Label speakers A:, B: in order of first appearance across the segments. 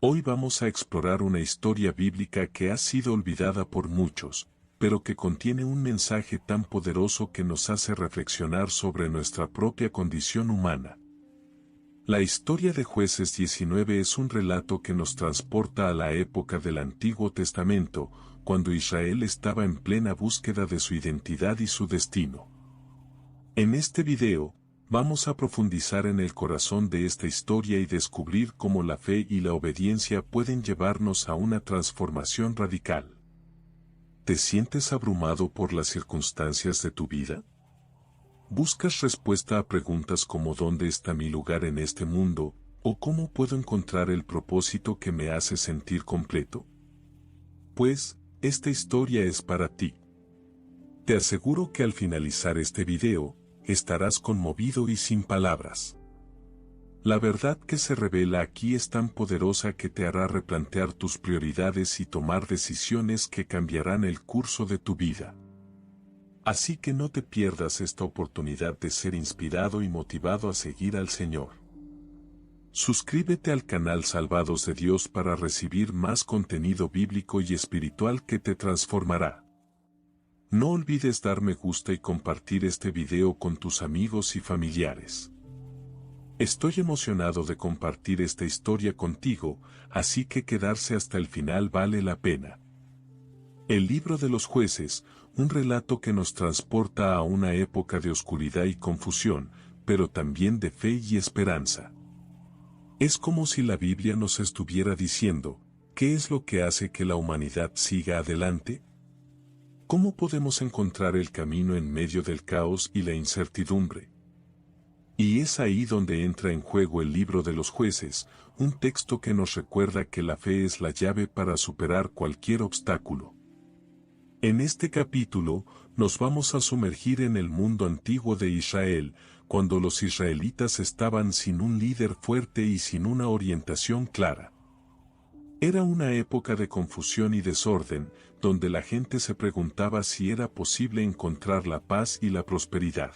A: Hoy vamos a explorar una historia bíblica que ha sido olvidada por muchos, pero que contiene un mensaje tan poderoso que nos hace reflexionar sobre nuestra propia condición humana. La historia de Jueces 19 es un relato que nos transporta a la época del Antiguo Testamento, cuando Israel estaba en plena búsqueda de su identidad y su destino. En este video, vamos a profundizar en el corazón de esta historia y descubrir cómo la fe y la obediencia pueden llevarnos a una transformación radical. ¿Te sientes abrumado por las circunstancias de tu vida? ¿Buscas respuesta a preguntas como ¿dónde está mi lugar en este mundo? ¿O cómo puedo encontrar el propósito que me hace sentir completo? Pues, esta historia es para ti. Te aseguro que al finalizar este video, estarás conmovido y sin palabras. La verdad que se revela aquí es tan poderosa que te hará replantear tus prioridades y tomar decisiones que cambiarán el curso de tu vida. Así que no te pierdas esta oportunidad de ser inspirado y motivado a seguir al Señor. Suscríbete al canal Salvados de Dios para recibir más contenido bíblico y espiritual que te transformará. No olvides dar me gusta y compartir este video con tus amigos y familiares. Estoy emocionado de compartir esta historia contigo, así que quedarse hasta el final vale la pena. El libro de los Jueces, un relato que nos transporta a una época de oscuridad y confusión, pero también de fe y esperanza. Es como si la Biblia nos estuviera diciendo, ¿qué es lo que hace que la humanidad siga adelante? ¿Cómo podemos encontrar el camino en medio del caos y la incertidumbre? Y es ahí donde entra en juego el libro de los Jueces, un texto que nos recuerda que la fe es la llave para superar cualquier obstáculo. En este capítulo, nos vamos a sumergir en el mundo antiguo de Israel, cuando los israelitas estaban sin un líder fuerte y sin una orientación clara. Era una época de confusión y desorden, donde la gente se preguntaba si era posible encontrar la paz y la prosperidad.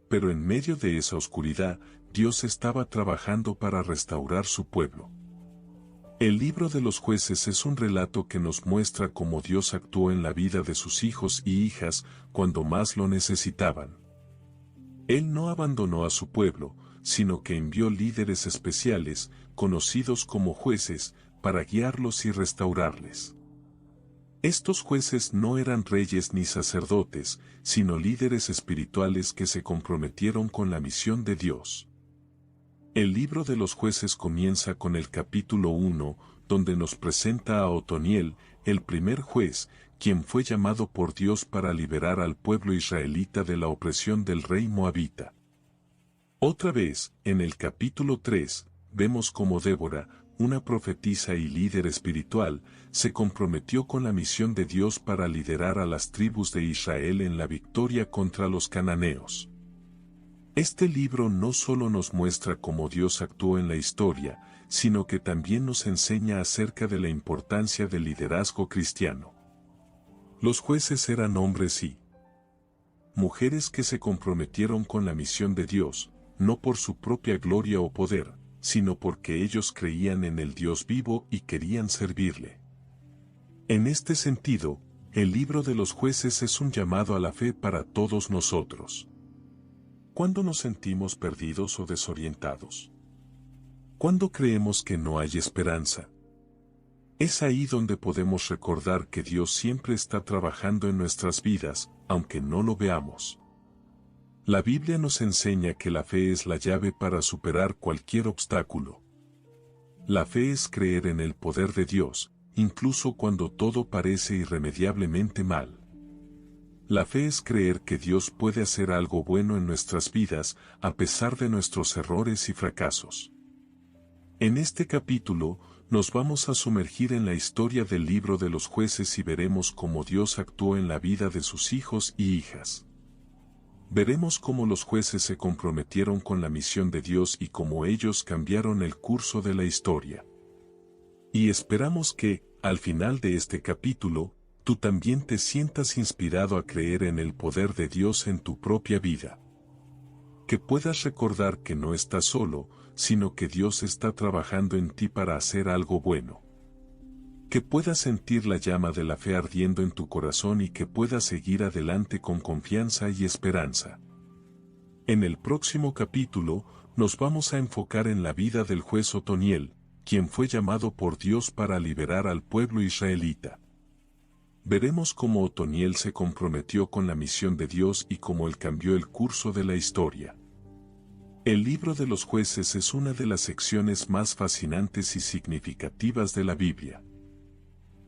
A: Pero en medio de esa oscuridad, Dios estaba trabajando para restaurar su pueblo. El libro de los Jueces es un relato que nos muestra cómo Dios actuó en la vida de sus hijos y hijas cuando más lo necesitaban. Él no abandonó a su pueblo, sino que envió líderes especiales, conocidos como jueces, para guiarlos y restaurarles. Estos jueces no eran reyes ni sacerdotes, sino líderes espirituales que se comprometieron con la misión de Dios. El libro de los Jueces comienza con el capítulo 1, donde nos presenta a Otoniel, el primer juez, quien fue llamado por Dios para liberar al pueblo israelita de la opresión del rey moabita. Otra vez, en el capítulo 3, vemos cómo Débora, una profetisa y líder espiritual, se comprometió con la misión de Dios para liderar a las tribus de Israel en la victoria contra los cananeos. Este libro no solo nos muestra cómo Dios actuó en la historia, sino que también nos enseña acerca de la importancia del liderazgo cristiano. Los jueces eran hombres y mujeres que se comprometieron con la misión de Dios, no por su propia gloria o poder, sino porque ellos creían en el Dios vivo y querían servirle. En este sentido, el libro de los Jueces es un llamado a la fe para todos nosotros. ¿Cuándo nos sentimos perdidos o desorientados? ¿Cuándo creemos que no hay esperanza? Es ahí donde podemos recordar que Dios siempre está trabajando en nuestras vidas, aunque no lo veamos. La Biblia nos enseña que la fe es la llave para superar cualquier obstáculo. La fe es creer en el poder de Dios, incluso cuando todo parece irremediablemente mal. La fe es creer que Dios puede hacer algo bueno en nuestras vidas, a pesar de nuestros errores y fracasos. En este capítulo, nos vamos a sumergir en la historia del libro de los Jueces y veremos cómo Dios actuó en la vida de sus hijos y hijas. Veremos cómo los jueces se comprometieron con la misión de Dios y cómo ellos cambiaron el curso de la historia. Y esperamos que, al final de este capítulo, tú también te sientas inspirado a creer en el poder de Dios en tu propia vida. Que puedas recordar que no estás solo, sino que Dios está trabajando en ti para hacer algo bueno. Que puedas sentir la llama de la fe ardiendo en tu corazón y que puedas seguir adelante con confianza y esperanza. En el próximo capítulo, nos vamos a enfocar en la vida del juez Otoniel, quien fue llamado por Dios para liberar al pueblo israelita. Veremos cómo Otoniel se comprometió con la misión de Dios y cómo él cambió el curso de la historia. El libro de los jueces es una de las secciones más fascinantes y significativas de la Biblia.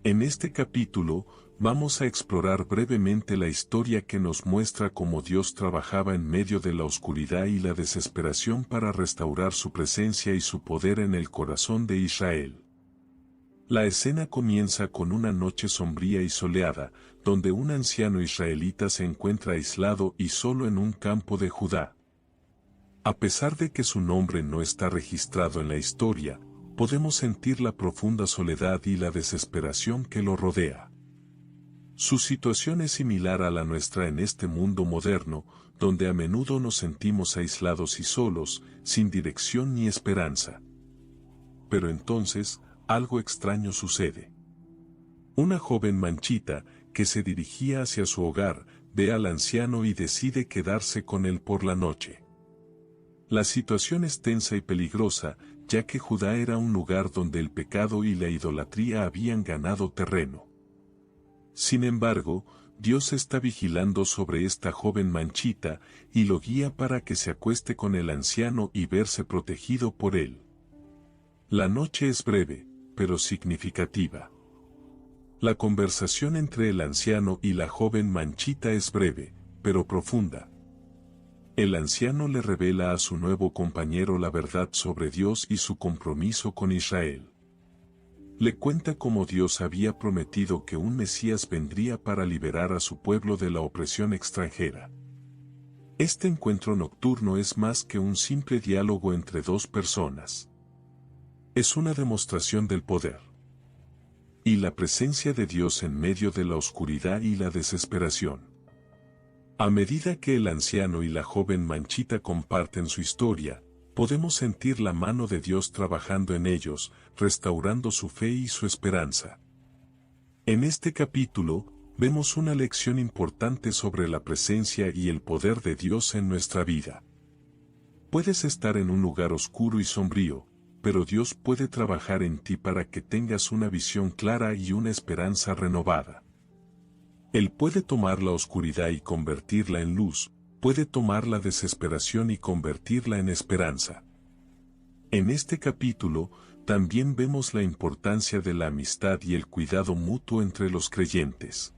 A: En este capítulo, vamos a explorar brevemente la historia que nos muestra cómo Dios trabajaba en medio de la oscuridad y la desesperación para restaurar su presencia y su poder en el corazón de Israel. La escena comienza con una noche sombría y soleada, donde un anciano israelita se encuentra aislado y solo en un campo de Judá. A pesar de que su nombre no está registrado en la historia, podemos sentir la profunda soledad y la desesperación que lo rodea. Su situación es similar a la nuestra en este mundo moderno, donde a menudo nos sentimos aislados y solos, sin dirección ni esperanza. Pero entonces, algo extraño sucede. Una joven manchita, que se dirigía hacia su hogar, ve al anciano y decide quedarse con él por la noche. La situación es tensa y peligrosa, ya que Judá era un lugar donde el pecado y la idolatría habían ganado terreno. Sin embargo, Dios está vigilando sobre esta joven manchita y lo guía para que se acueste con el anciano y verse protegido por él. La noche es breve, pero significativa. La conversación entre el anciano y la joven manchita es breve, pero profunda. El anciano le revela a su nuevo compañero la verdad sobre Dios y su compromiso con Israel. Le cuenta cómo Dios había prometido que un Mesías vendría para liberar a su pueblo de la opresión extranjera. Este encuentro nocturno es más que un simple diálogo entre dos personas. Es una demostración del poder y la presencia de Dios en medio de la oscuridad y la desesperación. A medida que el anciano y la joven manchita comparten su historia, podemos sentir la mano de Dios trabajando en ellos, restaurando su fe y su esperanza. En este capítulo, vemos una lección importante sobre la presencia y el poder de Dios en nuestra vida. Puedes estar en un lugar oscuro y sombrío, pero Dios puede trabajar en ti para que tengas una visión clara y una esperanza renovada. Él puede tomar la oscuridad y convertirla en luz, puede tomar la desesperación y convertirla en esperanza. En este capítulo, también vemos la importancia de la amistad y el cuidado mutuo entre los creyentes.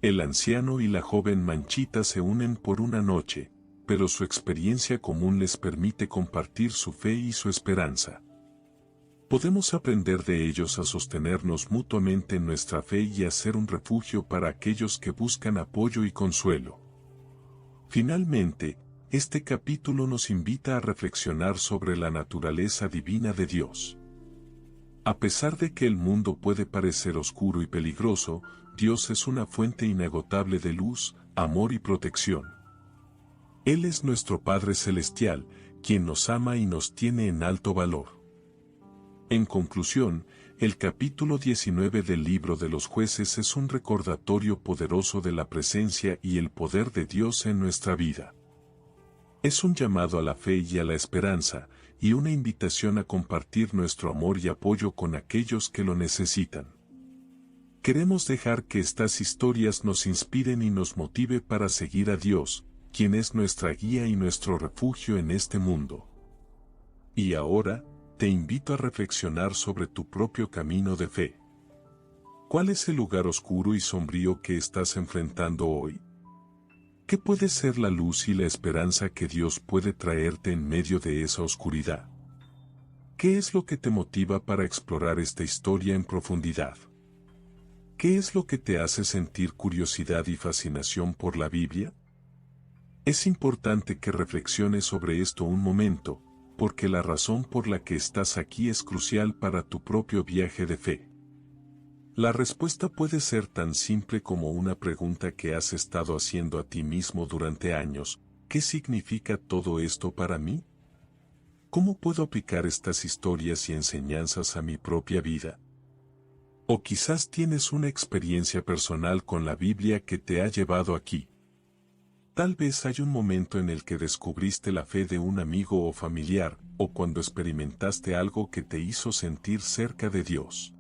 A: El anciano y la joven manchita se unen por una noche, pero su experiencia común les permite compartir su fe y su esperanza. Podemos aprender de ellos a sostenernos mutuamente en nuestra fe y a ser un refugio para aquellos que buscan apoyo y consuelo. Finalmente, este capítulo nos invita a reflexionar sobre la naturaleza divina de Dios. A pesar de que el mundo puede parecer oscuro y peligroso, Dios es una fuente inagotable de luz, amor y protección. Él es nuestro Padre Celestial, quien nos ama y nos tiene en alto valor. En conclusión, el capítulo 19 del libro de los jueces es un recordatorio poderoso de la presencia y el poder de Dios en nuestra vida. Es un llamado a la fe y a la esperanza, y una invitación a compartir nuestro amor y apoyo con aquellos que lo necesitan. Queremos dejar que estas historias nos inspiren y nos motive para seguir a Dios, quien es nuestra guía y nuestro refugio en este mundo. Y ahora, te invito a reflexionar sobre tu propio camino de fe. ¿Cuál es el lugar oscuro y sombrío que estás enfrentando hoy? ¿Qué puede ser la luz y la esperanza que Dios puede traerte en medio de esa oscuridad? ¿Qué es lo que te motiva para explorar esta historia en profundidad? ¿Qué es lo que te hace sentir curiosidad y fascinación por la Biblia? Es importante que reflexiones sobre esto un momento, porque la razón por la que estás aquí es crucial para tu propio viaje de fe. La respuesta puede ser tan simple como una pregunta que has estado haciendo a ti mismo durante años: ¿qué significa todo esto para mí? ¿Cómo puedo aplicar estas historias y enseñanzas a mi propia vida? O quizás tienes una experiencia personal con la Biblia que te ha llevado aquí. Tal vez hay un momento en el que descubriste la fe de un amigo o familiar, o cuando experimentaste algo que te hizo sentir cerca de Dios.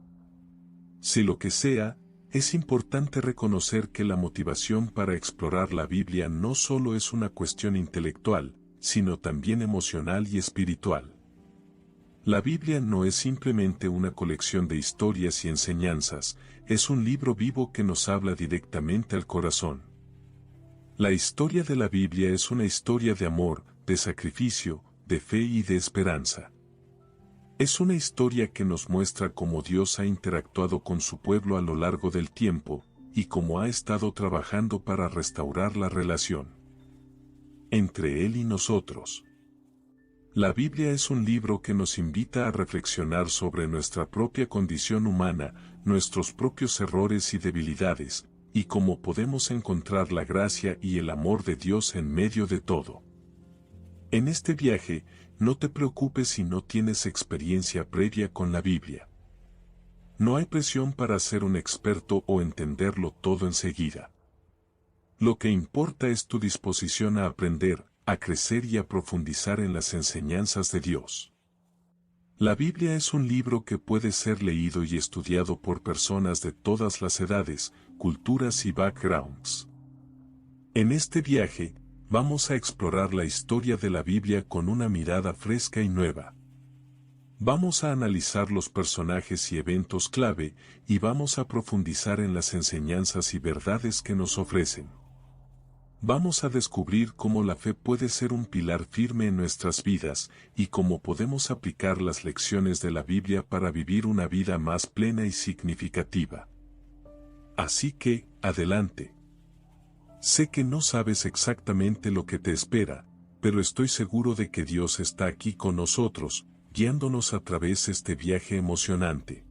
A: Si lo que sea, es importante reconocer que la motivación para explorar la Biblia no solo es una cuestión intelectual, sino también emocional y espiritual. La Biblia no es simplemente una colección de historias y enseñanzas, es un libro vivo que nos habla directamente al corazón. La historia de la Biblia es una historia de amor, de sacrificio, de fe y de esperanza. Es una historia que nos muestra cómo Dios ha interactuado con su pueblo a lo largo del tiempo, y cómo ha estado trabajando para restaurar la relación entre Él y nosotros. La Biblia es un libro que nos invita a reflexionar sobre nuestra propia condición humana, nuestros propios errores y debilidades, y cómo podemos encontrar la gracia y el amor de Dios en medio de todo. En este viaje, no te preocupes si no tienes experiencia previa con la Biblia. No hay presión para ser un experto o entenderlo todo enseguida. Lo que importa es tu disposición a aprender, a crecer y a profundizar en las enseñanzas de Dios. La Biblia es un libro que puede ser leído y estudiado por personas de todas las edades, culturas y backgrounds. En este viaje, vamos a explorar la historia de la Biblia con una mirada fresca y nueva. Vamos a analizar los personajes y eventos clave, y vamos a profundizar en las enseñanzas y verdades que nos ofrecen. Vamos a descubrir cómo la fe puede ser un pilar firme en nuestras vidas, y cómo podemos aplicar las lecciones de la Biblia para vivir una vida más plena y significativa. Así que, adelante. Sé que no sabes exactamente lo que te espera, pero estoy seguro de que Dios está aquí con nosotros, guiándonos a través de este viaje emocionante.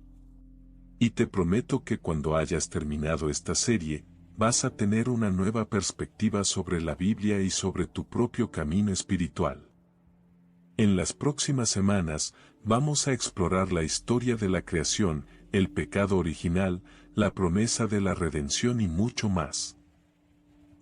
A: Y te prometo que cuando hayas terminado esta serie, vas a tener una nueva perspectiva sobre la Biblia y sobre tu propio camino espiritual. En las próximas semanas, vamos a explorar la historia de la creación, el pecado original, la promesa de la redención y mucho más.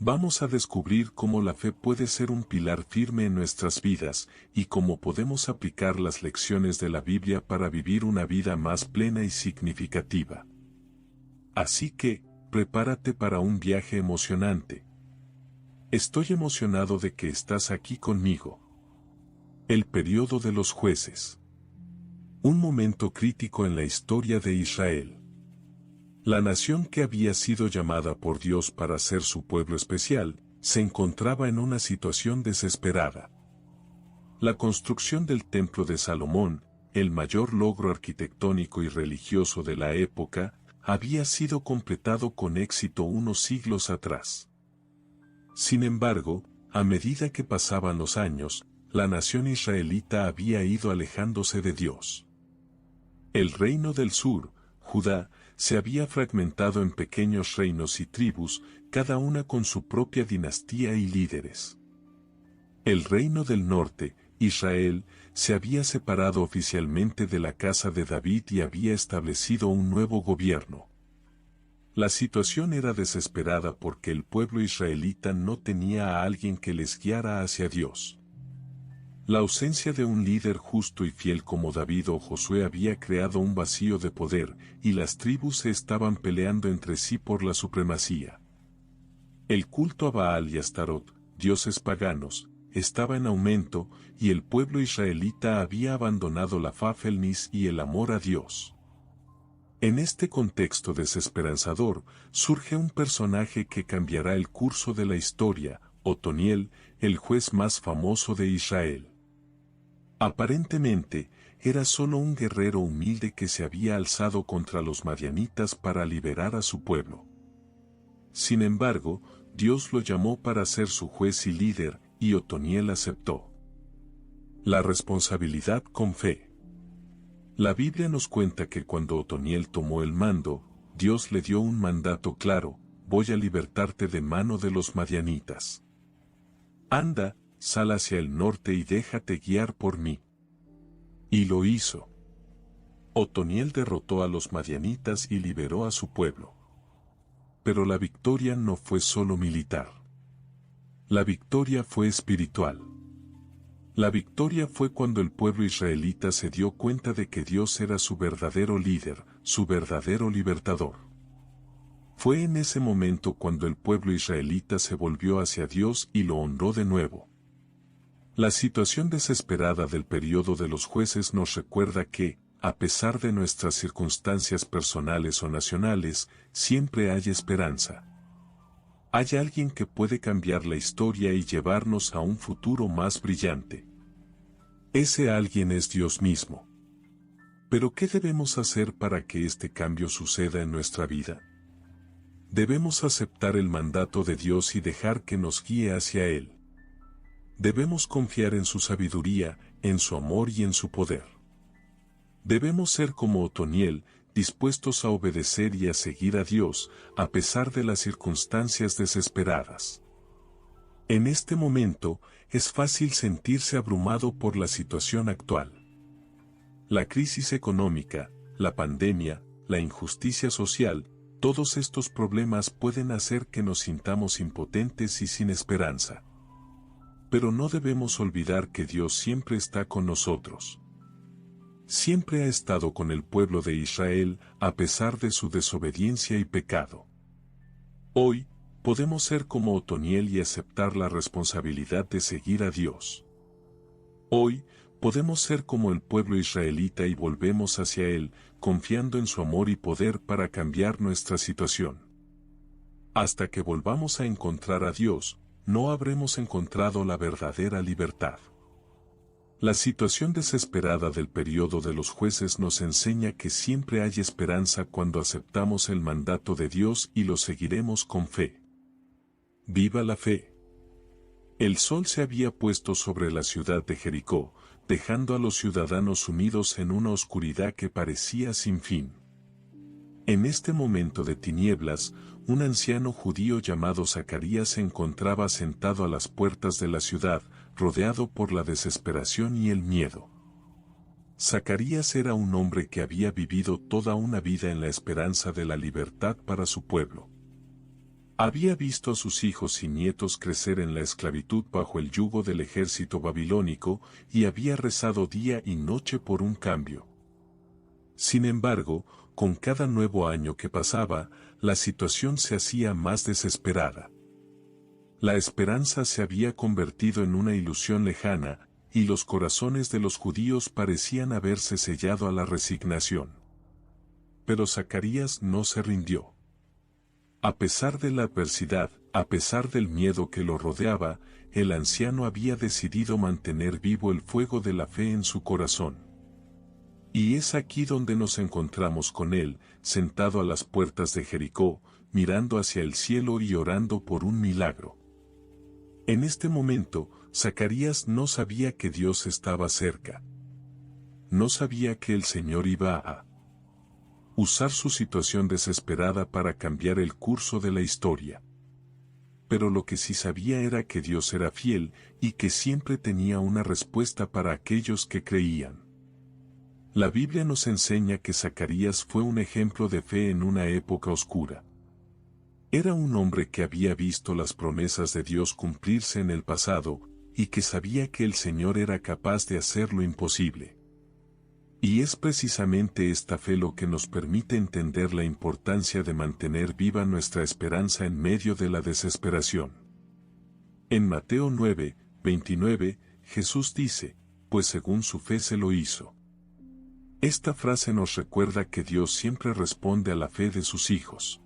A: Vamos a descubrir cómo la fe puede ser un pilar firme en nuestras vidas, y cómo podemos aplicar las lecciones de la Biblia para vivir una vida más plena y significativa. Así que, prepárate para un viaje emocionante. Estoy emocionado de que estás aquí conmigo. El período de los jueces. Un momento crítico en la historia de Israel. La nación que había sido llamada por Dios para ser su pueblo especial, se encontraba en una situación desesperada. La construcción del Templo de Salomón, el mayor logro arquitectónico y religioso de la época, había sido completado con éxito unos siglos atrás. Sin embargo, a medida que pasaban los años, la nación israelita había ido alejándose de Dios. El reino del sur, Judá, se había fragmentado en pequeños reinos y tribus, cada una con su propia dinastía y líderes. El reino del norte, Israel, se había separado oficialmente de la casa de David y había establecido un nuevo gobierno. La situación era desesperada porque el pueblo israelita no tenía a alguien que les guiara hacia Dios. La ausencia de un líder justo y fiel como David o Josué había creado un vacío de poder, y las tribus se estaban peleando entre sí por la supremacía. El culto a Baal y Astarot, dioses paganos, estaba en aumento, y el pueblo israelita había abandonado la fafelnis y el amor a Dios. En este contexto desesperanzador, surge un personaje que cambiará el curso de la historia, Otoniel, el juez más famoso de Israel. Aparentemente, era solo un guerrero humilde que se había alzado contra los madianitas para liberar a su pueblo. Sin embargo, Dios lo llamó para ser su juez y líder, y Otoniel aceptó la responsabilidad con fe. La Biblia nos cuenta que cuando Otoniel tomó el mando, Dios le dio un mandato claro: voy a libertarte de mano de los madianitas. Anda, sal hacia el norte y déjate guiar por mí. Y lo hizo. Otoniel derrotó a los madianitas y liberó a su pueblo. Pero la victoria no fue solo militar. La victoria fue espiritual. La victoria fue cuando el pueblo israelita se dio cuenta de que Dios era su verdadero líder, su verdadero libertador. Fue en ese momento cuando el pueblo israelita se volvió hacia Dios y lo honró de nuevo. La situación desesperada del periodo de los jueces nos recuerda que, a pesar de nuestras circunstancias personales o nacionales, siempre hay esperanza. Hay alguien que puede cambiar la historia y llevarnos a un futuro más brillante. Ese alguien es Dios mismo. Pero ¿qué debemos hacer para que este cambio suceda en nuestra vida? Debemos aceptar el mandato de Dios y dejar que nos guíe hacia Él. Debemos confiar en su sabiduría, en su amor y en su poder. Debemos ser como Otoniel, dispuestos a obedecer y a seguir a Dios, a pesar de las circunstancias desesperadas. En este momento, es fácil sentirse abrumado por la situación actual. La crisis económica, la pandemia, la injusticia social, todos estos problemas pueden hacer que nos sintamos impotentes y sin esperanza. Pero no debemos olvidar que Dios siempre está con nosotros. Siempre ha estado con el pueblo de Israel a pesar de su desobediencia y pecado. Hoy, podemos ser como Otoniel y aceptar la responsabilidad de seguir a Dios. Hoy, podemos ser como el pueblo israelita y volvemos hacia Él, confiando en su amor y poder para cambiar nuestra situación. Hasta que volvamos a encontrar a Dios, no habremos encontrado la verdadera libertad. La situación desesperada del periodo de los jueces nos enseña que siempre hay esperanza cuando aceptamos el mandato de Dios y lo seguiremos con fe. ¡Viva la fe! El sol se había puesto sobre la ciudad de Jericó, dejando a los ciudadanos sumidos en una oscuridad que parecía sin fin. En este momento de tinieblas, un anciano judío llamado Zacarías se encontraba sentado a las puertas de la ciudad, rodeado por la desesperación y el miedo. Zacarías era un hombre que había vivido toda una vida en la esperanza de la libertad para su pueblo. Había visto a sus hijos y nietos crecer en la esclavitud bajo el yugo del ejército babilónico y había rezado día y noche por un cambio. Sin embargo, con cada nuevo año que pasaba, la situación se hacía más desesperada. La esperanza se había convertido en una ilusión lejana, y los corazones de los judíos parecían haberse sellado a la resignación. Pero Zacarías no se rindió. A pesar de la adversidad, a pesar del miedo que lo rodeaba, el anciano había decidido mantener vivo el fuego de la fe en su corazón. Y es aquí donde nos encontramos con él, sentado a las puertas de Jericó, mirando hacia el cielo y orando por un milagro. En este momento, Zacarías no sabía que Dios estaba cerca. No sabía que el Señor iba a usar su situación desesperada para cambiar el curso de la historia. Pero lo que sí sabía era que Dios era fiel y que siempre tenía una respuesta para aquellos que creían. La Biblia nos enseña que Zacarías fue un ejemplo de fe en una época oscura. Era un hombre que había visto las promesas de Dios cumplirse en el pasado, y que sabía que el Señor era capaz de hacer lo imposible. Y es precisamente esta fe lo que nos permite entender la importancia de mantener viva nuestra esperanza en medio de la desesperación. En Mateo 9, 29, Jesús dice, pues según su fe se lo hizo. Esta frase nos recuerda que Dios siempre responde a la fe de sus hijos.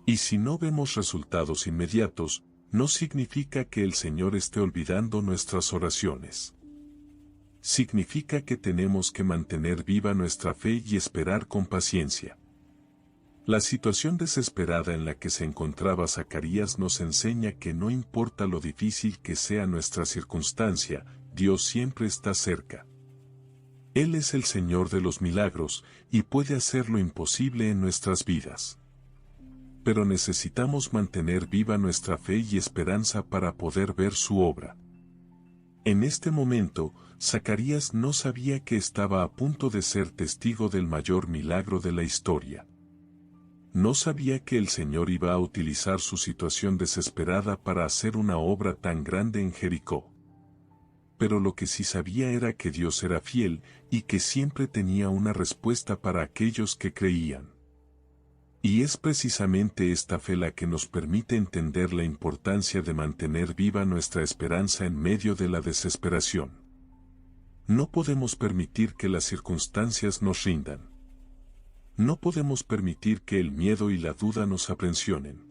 A: Y si no vemos resultados inmediatos, no significa que el Señor esté olvidando nuestras oraciones. Significa que tenemos que mantener viva nuestra fe y esperar con paciencia. La situación desesperada en la que se encontraba Zacarías nos enseña que no importa lo difícil que sea nuestra circunstancia, Dios siempre está cerca. Él es el Señor de los milagros y puede hacer lo imposible en nuestras vidas. Pero necesitamos mantener viva nuestra fe y esperanza para poder ver su obra. En este momento, Zacarías no sabía que estaba a punto de ser testigo del mayor milagro de la historia. No sabía que el Señor iba a utilizar su situación desesperada para hacer una obra tan grande en Jericó. Pero lo que sí sabía era que Dios era fiel y que siempre tenía una respuesta para aquellos que creían. Y es precisamente esta fe la que nos permite entender la importancia de mantener viva nuestra esperanza en medio de la desesperación. No podemos permitir que las circunstancias nos rindan. No podemos permitir que el miedo y la duda nos apresionen.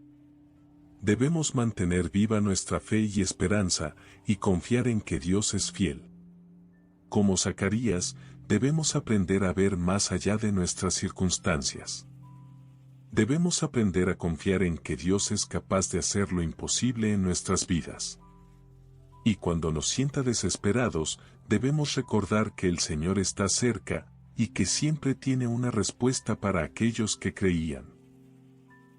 A: Debemos mantener viva nuestra fe y esperanza y confiar en que Dios es fiel. Como Zacarías, debemos aprender a ver más allá de nuestras circunstancias. Debemos aprender a confiar en que Dios es capaz de hacer lo imposible en nuestras vidas. Y cuando nos sienta desesperados, debemos recordar que el Señor está cerca, y que siempre tiene una respuesta para aquellos que creían.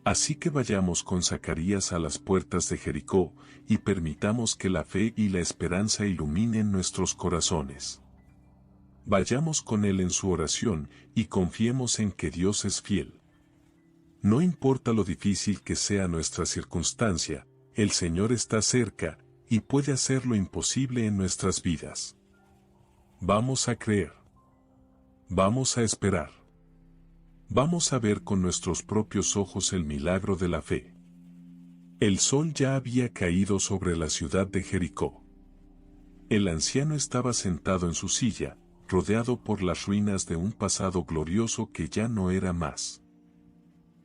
A: Así que vayamos con Zacarías a las puertas de Jericó, y permitamos que la fe y la esperanza iluminen nuestros corazones. Vayamos con Él en su oración, y confiemos en que Dios es fiel. No importa lo difícil que sea nuestra circunstancia, el Señor está cerca, y puede hacer lo imposible en nuestras vidas. Vamos a creer. Vamos a esperar. Vamos a ver con nuestros propios ojos el milagro de la fe. El sol ya había caído sobre la ciudad de Jericó. El anciano estaba sentado en su silla, rodeado por las ruinas de un pasado glorioso que ya no era más.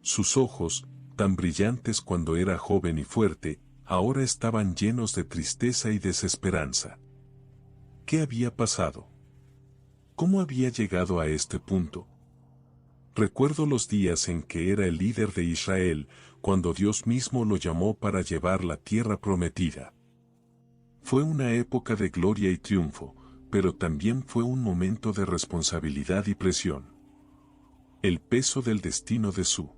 A: Sus ojos, tan brillantes cuando era joven y fuerte, ahora estaban llenos de tristeza y desesperanza. ¿Qué había pasado? ¿Cómo había llegado a este punto? Recuerdo los días en que era el líder de Israel, cuando Dios mismo lo llamó para llevar la tierra prometida. Fue una época de gloria y triunfo, pero también fue un momento de responsabilidad y presión. El peso del destino de su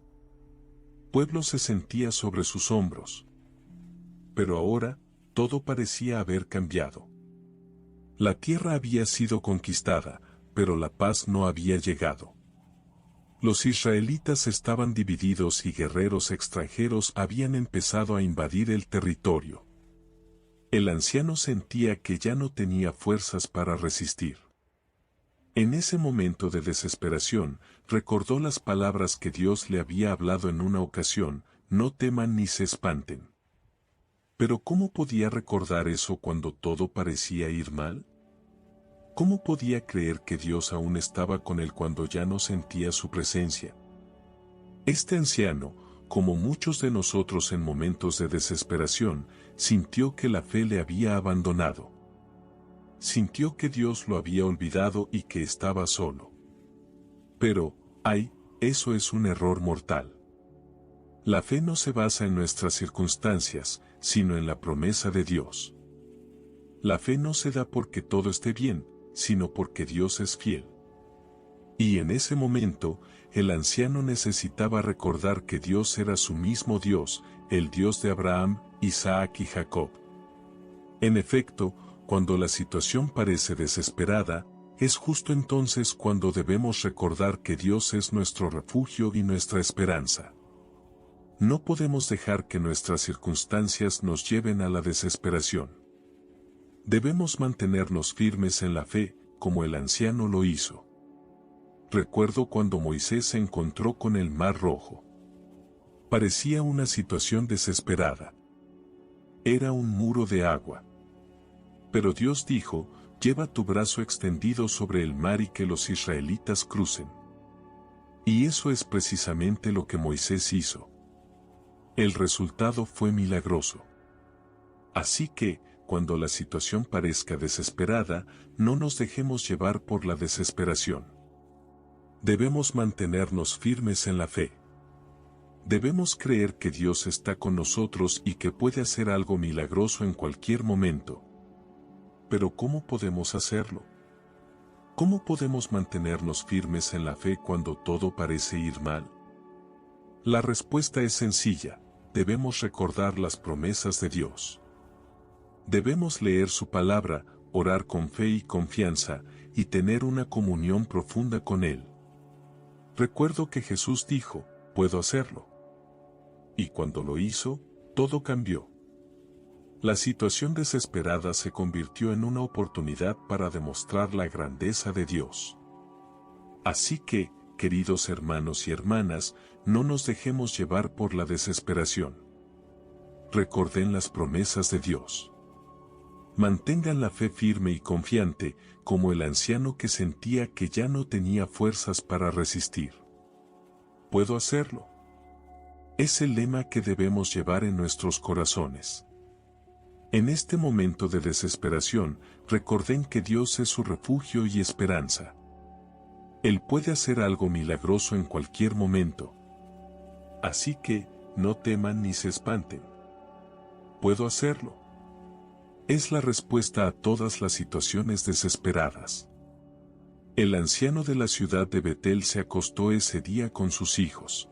A: pueblo se sentía sobre sus hombros. Pero ahora, todo parecía haber cambiado. La tierra había sido conquistada, pero la paz no había llegado. Los israelitas estaban divididos y guerreros extranjeros habían empezado a invadir el territorio. El anciano sentía que ya no tenía fuerzas para resistir. En ese momento de desesperación, recordó las palabras que Dios le había hablado en una ocasión: no teman ni se espanten. Pero ¿cómo podía recordar eso cuando todo parecía ir mal? ¿Cómo podía creer que Dios aún estaba con él cuando ya no sentía su presencia? Este anciano, como muchos de nosotros en momentos de desesperación, sintió que la fe le había abandonado. Sintió que Dios lo había olvidado y que estaba solo. Pero, eso es un error mortal. La fe no se basa en nuestras circunstancias, sino en la promesa de Dios. La fe no se da porque todo esté bien, sino porque Dios es fiel. Y en ese momento, el anciano necesitaba recordar que Dios era su mismo Dios, el Dios de Abraham, Isaac y Jacob. En efecto, cuando la situación parece desesperada, es justo entonces cuando debemos recordar que Dios es nuestro refugio y nuestra esperanza. No podemos dejar que nuestras circunstancias nos lleven a la desesperación. Debemos mantenernos firmes en la fe, como el anciano lo hizo. Recuerdo cuando Moisés se encontró con el Mar Rojo. Parecía una situación desesperada. Era un muro de agua. Pero Dios dijo: lleva tu brazo extendido sobre el mar y que los israelitas crucen. Y eso es precisamente lo que Moisés hizo. El resultado fue milagroso. Así que, cuando la situación parezca desesperada, no nos dejemos llevar por la desesperación. Debemos mantenernos firmes en la fe. Debemos creer que Dios está con nosotros y que puede hacer algo milagroso en cualquier momento. Pero ¿cómo podemos hacerlo? ¿Cómo podemos mantenernos firmes en la fe cuando todo parece ir mal? La respuesta es sencilla: debemos recordar las promesas de Dios. Debemos leer su palabra, orar con fe y confianza, y tener una comunión profunda con Él. Recuerdo que Jesús dijo, puedo hacerlo. Y cuando lo hizo, todo cambió. La situación desesperada se convirtió en una oportunidad para demostrar la grandeza de Dios. Así que, queridos hermanos y hermanas, no nos dejemos llevar por la desesperación. Recorden las promesas de Dios. Mantengan la fe firme y confiante, como el anciano que sentía que ya no tenía fuerzas para resistir. Puedo hacerlo. Es el lema que debemos llevar en nuestros corazones. En este momento de desesperación, recorden que Dios es su refugio y esperanza. Él puede hacer algo milagroso en cualquier momento. Así que, no teman ni se espanten. Puedo hacerlo. Es la respuesta a todas las situaciones desesperadas. El anciano de la ciudad de Betel se acostó ese día con sus hijos.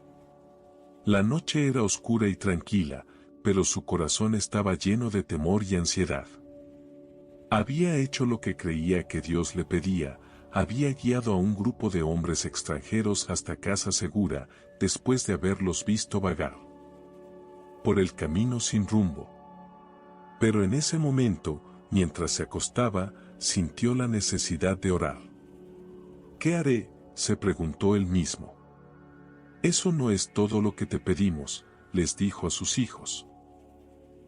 A: La noche era oscura y tranquila, pero su corazón estaba lleno de temor y ansiedad. Había hecho lo que creía que Dios le pedía, había guiado a un grupo de hombres extranjeros hasta casa segura, después de haberlos visto vagar por el camino sin rumbo. Pero en ese momento, mientras se acostaba, sintió la necesidad de orar. ¿Qué haré?, se preguntó él mismo. Eso no es todo lo que te pedimos, les dijo a sus hijos.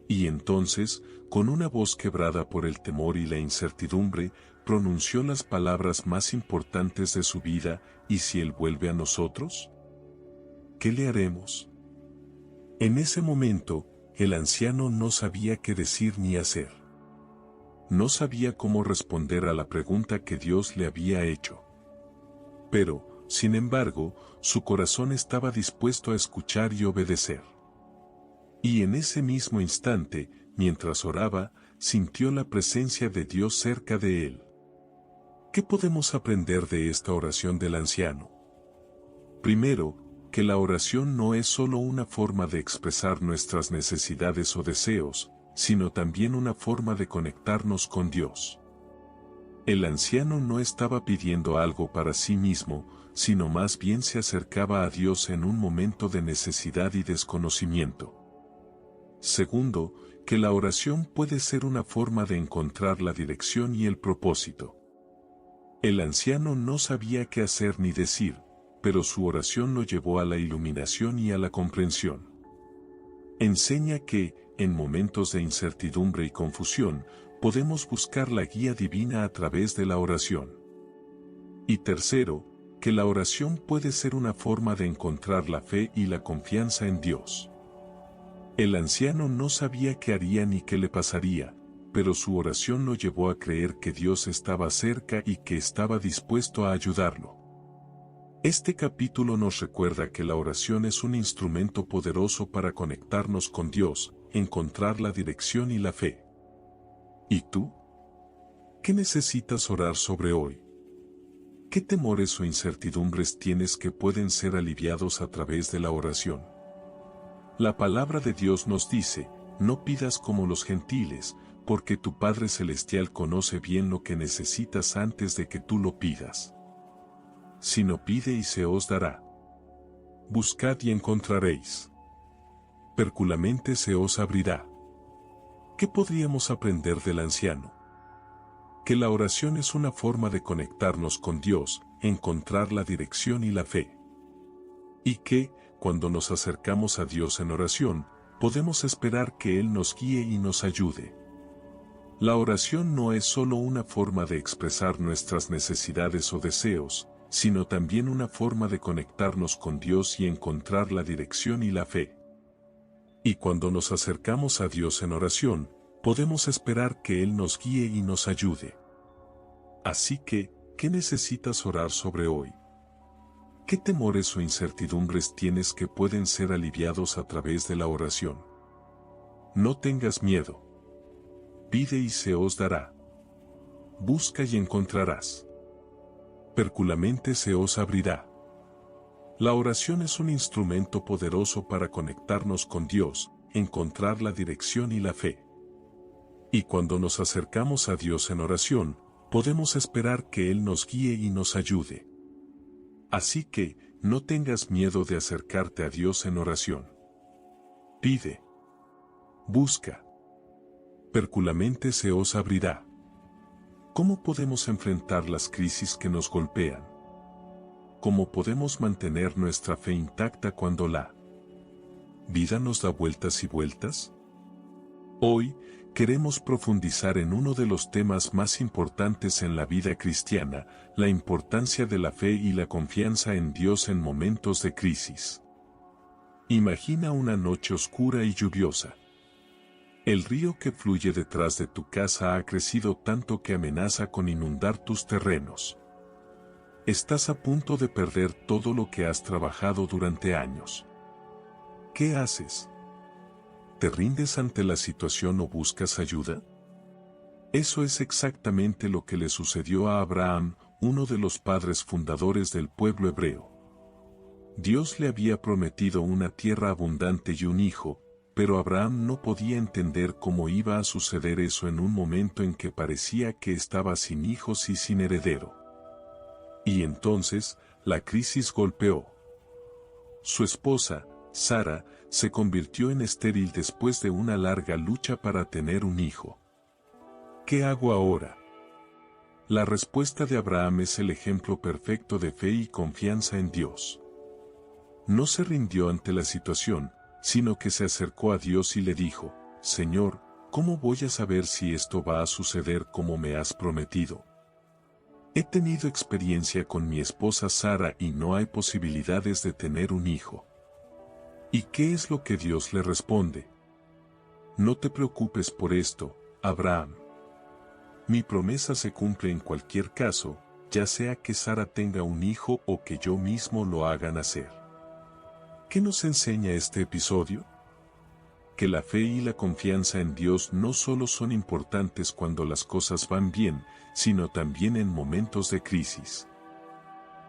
A: Y entonces, con una voz quebrada por el temor y la incertidumbre, pronunció las palabras más importantes de su vida: ¿y si Él vuelve a nosotros? ¿Qué le haremos? En ese momento, el anciano no sabía qué decir ni hacer. No sabía cómo responder a la pregunta que Dios le había hecho. Pero, sin embargo, su corazón estaba dispuesto a escuchar y obedecer. Y en ese mismo instante, mientras oraba, sintió la presencia de Dios cerca de él. ¿Qué podemos aprender de esta oración del anciano? Primero, que la oración no es solo una forma de expresar nuestras necesidades o deseos, sino también una forma de conectarnos con Dios. El anciano no estaba pidiendo algo para sí mismo, sino más bien se acercaba a Dios en un momento de necesidad y desconocimiento. Segundo, que la oración puede ser una forma de encontrar la dirección y el propósito. El anciano no sabía qué hacer ni decir, pero su oración lo llevó a la iluminación y a la comprensión. Enseña que, en momentos de incertidumbre y confusión, podemos buscar la guía divina a través de la oración. Y tercero, que la oración puede ser una forma de encontrar la fe y la confianza en Dios. El anciano no sabía qué haría ni qué le pasaría, pero su oración lo llevó a creer que Dios estaba cerca y que estaba dispuesto a ayudarlo. Este capítulo nos recuerda que la oración es un instrumento poderoso para conectarnos con Dios, encontrar la dirección y la fe. ¿Y tú? ¿Qué necesitas orar sobre hoy? ¿Qué temores o incertidumbres tienes que pueden ser aliviados a través de la oración? La palabra de Dios nos dice: no pidas como los gentiles, porque tu Padre Celestial conoce bien lo que necesitas antes de que tú lo pidas. Sino pide y se os dará. Buscad y encontraréis. Perculamente se os abrirá. ¿Qué podríamos aprender del anciano? Que la oración es una forma de conectarnos con Dios, encontrar la dirección y la fe. Y que, cuando nos acercamos a Dios en oración, podemos esperar que Él nos guíe y nos ayude. La oración no es solo una forma de expresar nuestras necesidades o deseos, sino también una forma de conectarnos con Dios y encontrar la dirección y la fe. Y cuando nos acercamos a Dios en oración, podemos esperar que Él nos guíe y nos ayude. Así que, ¿qué necesitas orar sobre hoy? ¿Qué temores o incertidumbres tienes que pueden ser aliviados a través de la oración? No tengas miedo. Pide y se os dará. Busca y encontrarás. Perculamente se os abrirá. La oración es un instrumento poderoso para conectarnos con Dios, encontrar la dirección y la fe. Y cuando nos acercamos a Dios en oración, podemos esperar que Él nos guíe y nos ayude. Así que, no tengas miedo de acercarte a Dios en oración. Pide. Busca. Perculamente se os abrirá. ¿Cómo podemos enfrentar las crisis que nos golpean? ¿Cómo podemos mantener nuestra fe intacta cuando la vida nos da vueltas y vueltas? Hoy, queremos profundizar en uno de los temas más importantes en la vida cristiana, la importancia de la fe y la confianza en Dios en momentos de crisis. Imagina una noche oscura y lluviosa. El río que fluye detrás de tu casa ha crecido tanto que amenaza con inundar tus terrenos. Estás a punto de perder todo lo que has trabajado durante años. ¿Qué haces? ¿Te rindes ante la situación o buscas ayuda? Eso es exactamente lo que le sucedió a Abraham, uno de los padres fundadores del pueblo hebreo. Dios le había prometido una tierra abundante y un hijo, pero Abraham no podía entender cómo iba a suceder eso en un momento en que parecía que estaba sin hijos y sin heredero. Y entonces, la crisis golpeó. Su esposa, Sara, se convirtió en estéril después de una larga lucha para tener un hijo. ¿Qué hago ahora? La respuesta de Abraham es el ejemplo perfecto de fe y confianza en Dios. No se rindió ante la situación, sino que se acercó a Dios y le dijo: Señor, ¿cómo voy a saber si esto va a suceder como me has prometido? He tenido experiencia con mi esposa Sara y no hay posibilidades de tener un hijo. ¿Y qué es lo que Dios le responde? No te preocupes por esto, Abraham. Mi promesa se cumple en cualquier caso, ya sea que Sara tenga un hijo o que yo mismo lo haga nacer. ¿Qué nos enseña este episodio? Que la fe y la confianza en Dios no solo son importantes cuando las cosas van bien, sino también en momentos de crisis.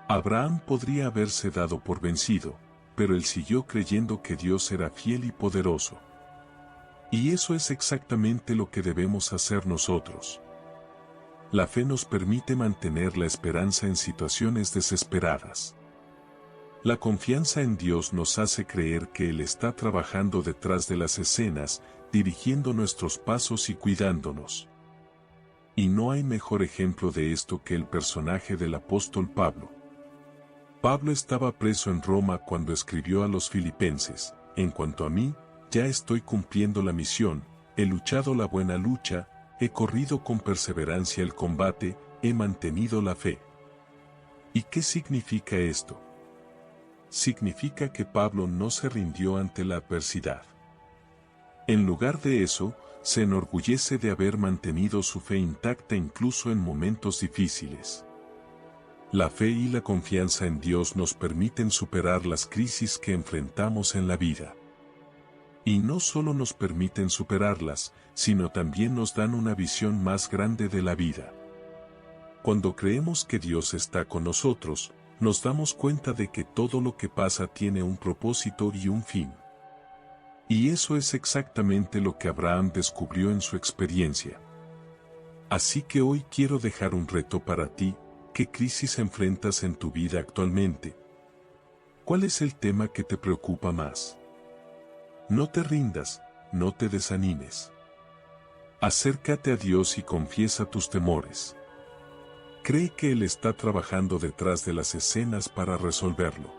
A: Abraham podría haberse dado por vencido, pero él siguió creyendo que Dios era fiel y poderoso. Y eso es exactamente lo que debemos hacer nosotros. La fe nos permite mantener la esperanza en situaciones desesperadas. La confianza en Dios nos hace creer que Él está trabajando detrás de las escenas, dirigiendo nuestros pasos y cuidándonos. Y no hay mejor ejemplo de esto que el personaje del apóstol Pablo. Pablo estaba preso en Roma cuando escribió a los filipenses: En cuanto a mí, ya estoy cumpliendo la misión, he luchado la buena lucha, he corrido con perseverancia el combate, he mantenido la fe. ¿Y qué significa esto? Significa que Pablo no se rindió ante la adversidad. En lugar de eso, se enorgullece de haber mantenido su fe intacta incluso en momentos difíciles. La fe y la confianza en Dios nos permiten superar las crisis que enfrentamos en la vida. Y no solo nos permiten superarlas, sino también nos dan una visión más grande de la vida. Cuando creemos que Dios está con nosotros, nos damos cuenta de que todo lo que pasa tiene un propósito y un fin. Y eso es exactamente lo que Abraham descubrió en su experiencia. Así que hoy quiero dejar un reto para ti. ¿Qué crisis enfrentas en tu vida actualmente? ¿Cuál es el tema que te preocupa más? No te rindas, no te desanimes. Acércate a Dios y confiesa tus temores. Cree que Él está trabajando detrás de las escenas para resolverlo.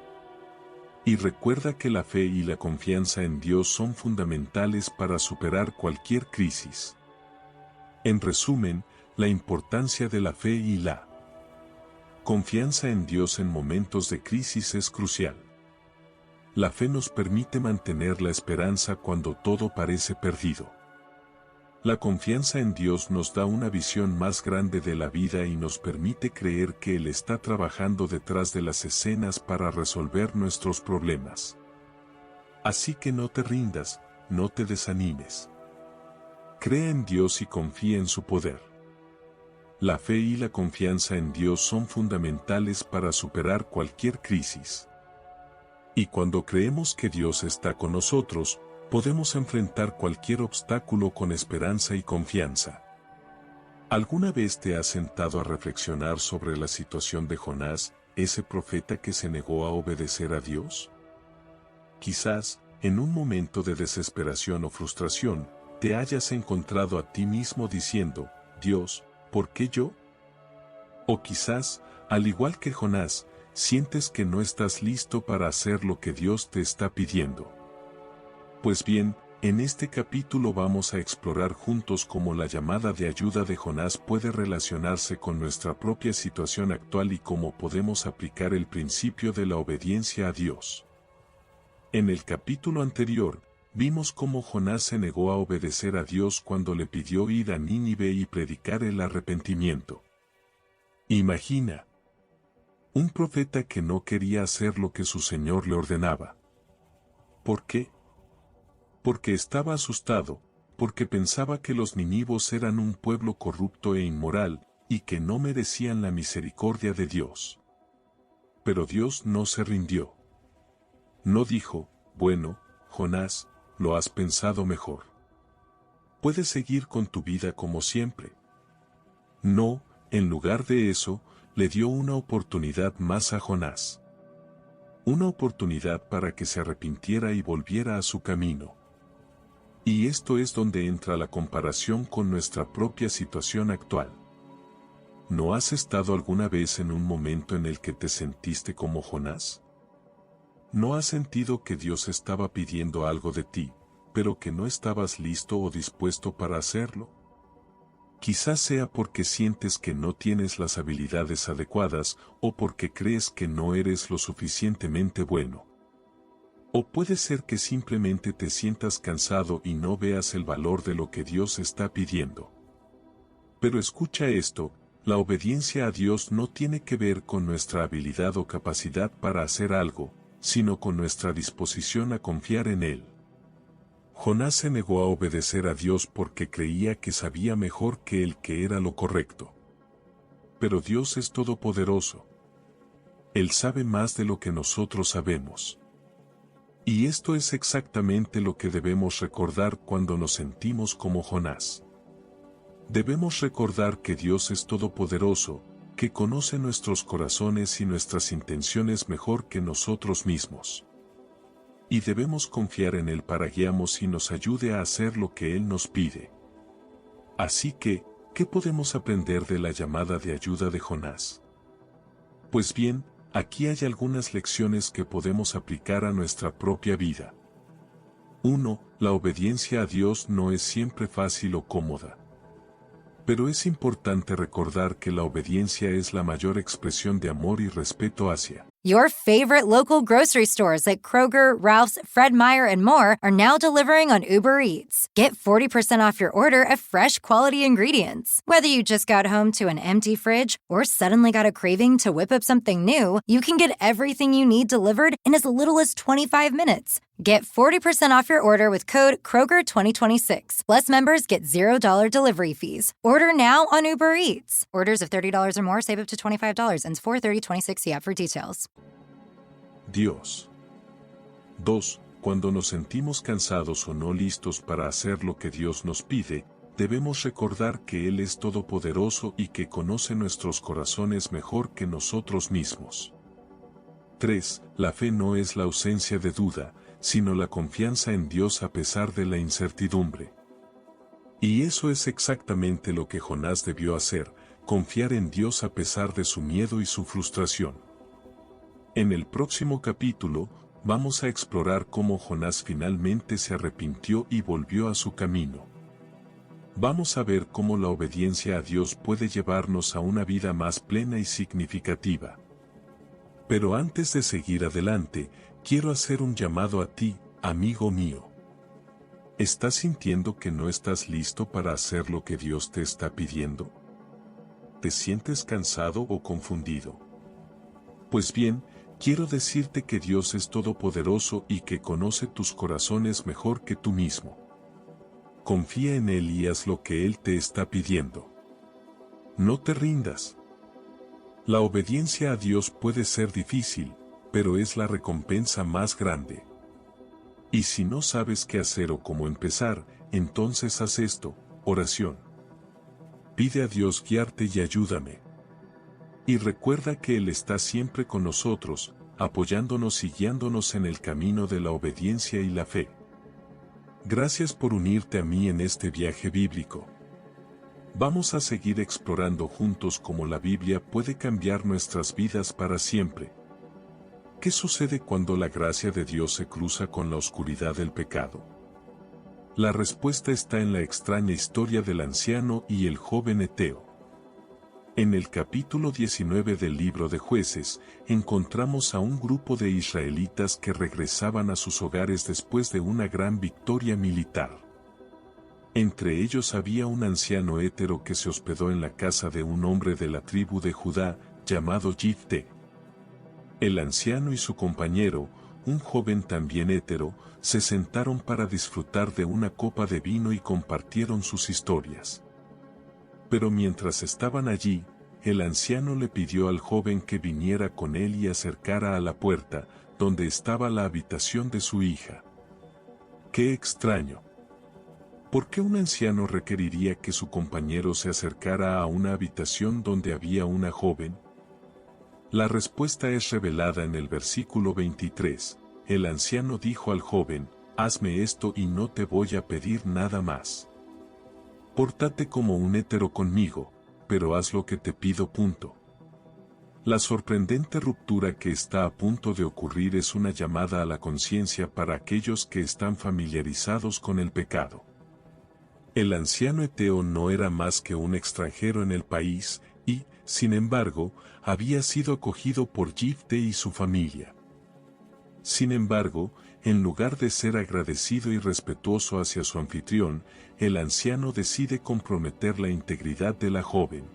A: Y recuerda que la fe y la confianza en Dios son fundamentales para superar cualquier crisis. En resumen, la importancia de la fe y la confianza en Dios en momentos de crisis es crucial. La fe nos permite mantener la esperanza cuando todo parece perdido. La confianza en Dios nos da una visión más grande de la vida y nos permite creer que Él está trabajando detrás de las escenas para resolver nuestros problemas. Así que no te rindas, no te desanimes. Cree en Dios y confía en su poder. La fe y la confianza en Dios son fundamentales para superar cualquier crisis. Y cuando creemos que Dios está con nosotros, podemos enfrentar cualquier obstáculo con esperanza y confianza. ¿Alguna vez te has sentado a reflexionar sobre la situación de Jonás, ese profeta que se negó a obedecer a Dios? Quizás, en un momento de desesperación o frustración, te hayas encontrado a ti mismo diciendo, Dios, ¿por qué yo? O quizás, al igual que Jonás, sientes que no estás listo para hacer lo que Dios te está pidiendo. Pues bien, en este capítulo vamos a explorar juntos cómo la llamada de ayuda de Jonás puede relacionarse con nuestra propia situación actual y cómo podemos aplicar el principio de la obediencia a Dios. En el capítulo anterior, vimos cómo Jonás se negó a obedecer a Dios cuando le pidió ir a Nínive y predicar el arrepentimiento. Imagina, un profeta que no quería hacer lo que su Señor le ordenaba. ¿Por qué? Porque estaba asustado, porque pensaba que los ninivos eran un pueblo corrupto e inmoral, y que no merecían la misericordia de Dios. Pero Dios no se rindió. No dijo, bueno, Jonás, lo has pensado mejor. Puedes seguir con tu vida como siempre. No, en lugar de eso, le dio una oportunidad más a Jonás. Una oportunidad para que se arrepintiera y volviera a su camino. Y esto es donde entra la comparación con nuestra propia situación actual. ¿No has estado alguna vez en un momento en el que te sentiste como Jonás? ¿No has sentido que Dios estaba pidiendo algo de ti, pero que no estabas listo o dispuesto para hacerlo? Quizás sea porque sientes que no tienes las habilidades adecuadas o porque crees que no eres lo suficientemente bueno. O puede ser que simplemente te sientas cansado y no veas el valor de lo que Dios está pidiendo. Pero escucha esto, la obediencia a Dios no tiene que ver con nuestra habilidad o capacidad para hacer algo, sino con nuestra disposición a confiar en Él. Jonás se negó a obedecer a Dios porque creía que sabía mejor que él que era lo correcto. Pero Dios es todopoderoso. Él sabe más de lo que nosotros sabemos. Y esto es exactamente lo que debemos recordar cuando nos sentimos como Jonás. Debemos recordar que Dios es todopoderoso, que conoce nuestros corazones y nuestras intenciones mejor que nosotros mismos. Y debemos confiar en Él para guiarnos y nos ayude a hacer lo que Él nos pide. Así que, ¿qué podemos aprender de la llamada de ayuda de Jonás? Pues bien, aquí hay algunas lecciones que podemos aplicar a nuestra propia vida. 1. La obediencia a Dios no es siempre fácil o cómoda. Pero es importante recordar que la obediencia es la mayor expresión de amor y respeto hacia
B: Your favorite local grocery stores like Kroger, Ralph's, Fred Meyer, and more are now delivering on Uber Eats. Get 40% off your order of fresh, quality ingredients. Whether you just got home to an empty fridge or suddenly got a craving to whip up something new, you can get everything you need delivered in as little as 25 minutes. Get 40% off your order with code Kroger2026. Plus, members get $0 delivery fees. Order now on Uber Eats. Orders of $30 or more save up to $25 and $4.30.26. See app for details.
A: Dios. 2. Cuando nos sentimos cansados o no listos para hacer lo que Dios nos pide, debemos recordar que Él es todopoderoso y que conoce nuestros corazones mejor que nosotros mismos. 3. La fe no es la ausencia de duda, sino la confianza en Dios a pesar de la incertidumbre. Y eso es exactamente lo que Jonás debió hacer, confiar en Dios a pesar de su miedo y su frustración. En el próximo capítulo, vamos a explorar cómo Jonás finalmente se arrepintió y volvió a su camino. Vamos a ver cómo la obediencia a Dios puede llevarnos a una vida más plena y significativa. Pero antes de seguir adelante, quiero hacer un llamado a ti, amigo mío. ¿Estás sintiendo que no estás listo para hacer lo que Dios te está pidiendo? ¿Te sientes cansado o confundido? Pues bien, quiero decirte que Dios es todopoderoso y que conoce tus corazones mejor que tú mismo. Confía en Él y haz lo que Él te está pidiendo. No te rindas. La obediencia a Dios puede ser difícil, pero es la recompensa más grande. Y si no sabes qué hacer o cómo empezar, entonces haz esto: oración. Pide a Dios guiarte y ayúdame. Y recuerda que Él está siempre con nosotros, apoyándonos y guiándonos en el camino de la obediencia y la fe. Gracias por unirte a mí en este viaje bíblico. Vamos a seguir explorando juntos cómo la Biblia puede cambiar nuestras vidas para siempre. ¿Qué sucede cuando la gracia de Dios se cruza con la oscuridad del pecado? La respuesta está en la extraña historia del anciano y el joven heteo. En el capítulo 19 del libro de Jueces, encontramos a un grupo de israelitas que regresaban a sus hogares después de una gran victoria militar. Entre ellos había un anciano hétero que se hospedó en la casa de un hombre de la tribu de Judá, llamado Jifté. El anciano y su compañero, un joven también hétero, se sentaron para disfrutar de una copa de vino y compartieron sus historias. Pero mientras estaban allí, el anciano le pidió al joven que viniera con él y acercara a la puerta, donde estaba la habitación de su hija. ¡Qué extraño! ¿Por qué un anciano requeriría que su compañero se acercara a una habitación donde había una joven? La respuesta es revelada en el versículo 23. El anciano dijo al joven: hazme esto y no te voy a pedir nada más. Pórtate como un hétero conmigo, pero haz lo que te pido. La sorprendente ruptura que está a punto de ocurrir es una llamada a la conciencia para aquellos que están familiarizados con el pecado. El anciano heteo no era más que un extranjero en el país, y, sin embargo, había sido acogido por Jifté y su familia. Sin embargo, en lugar de ser agradecido y respetuoso hacia su anfitrión, el anciano decide comprometer la integridad de la joven.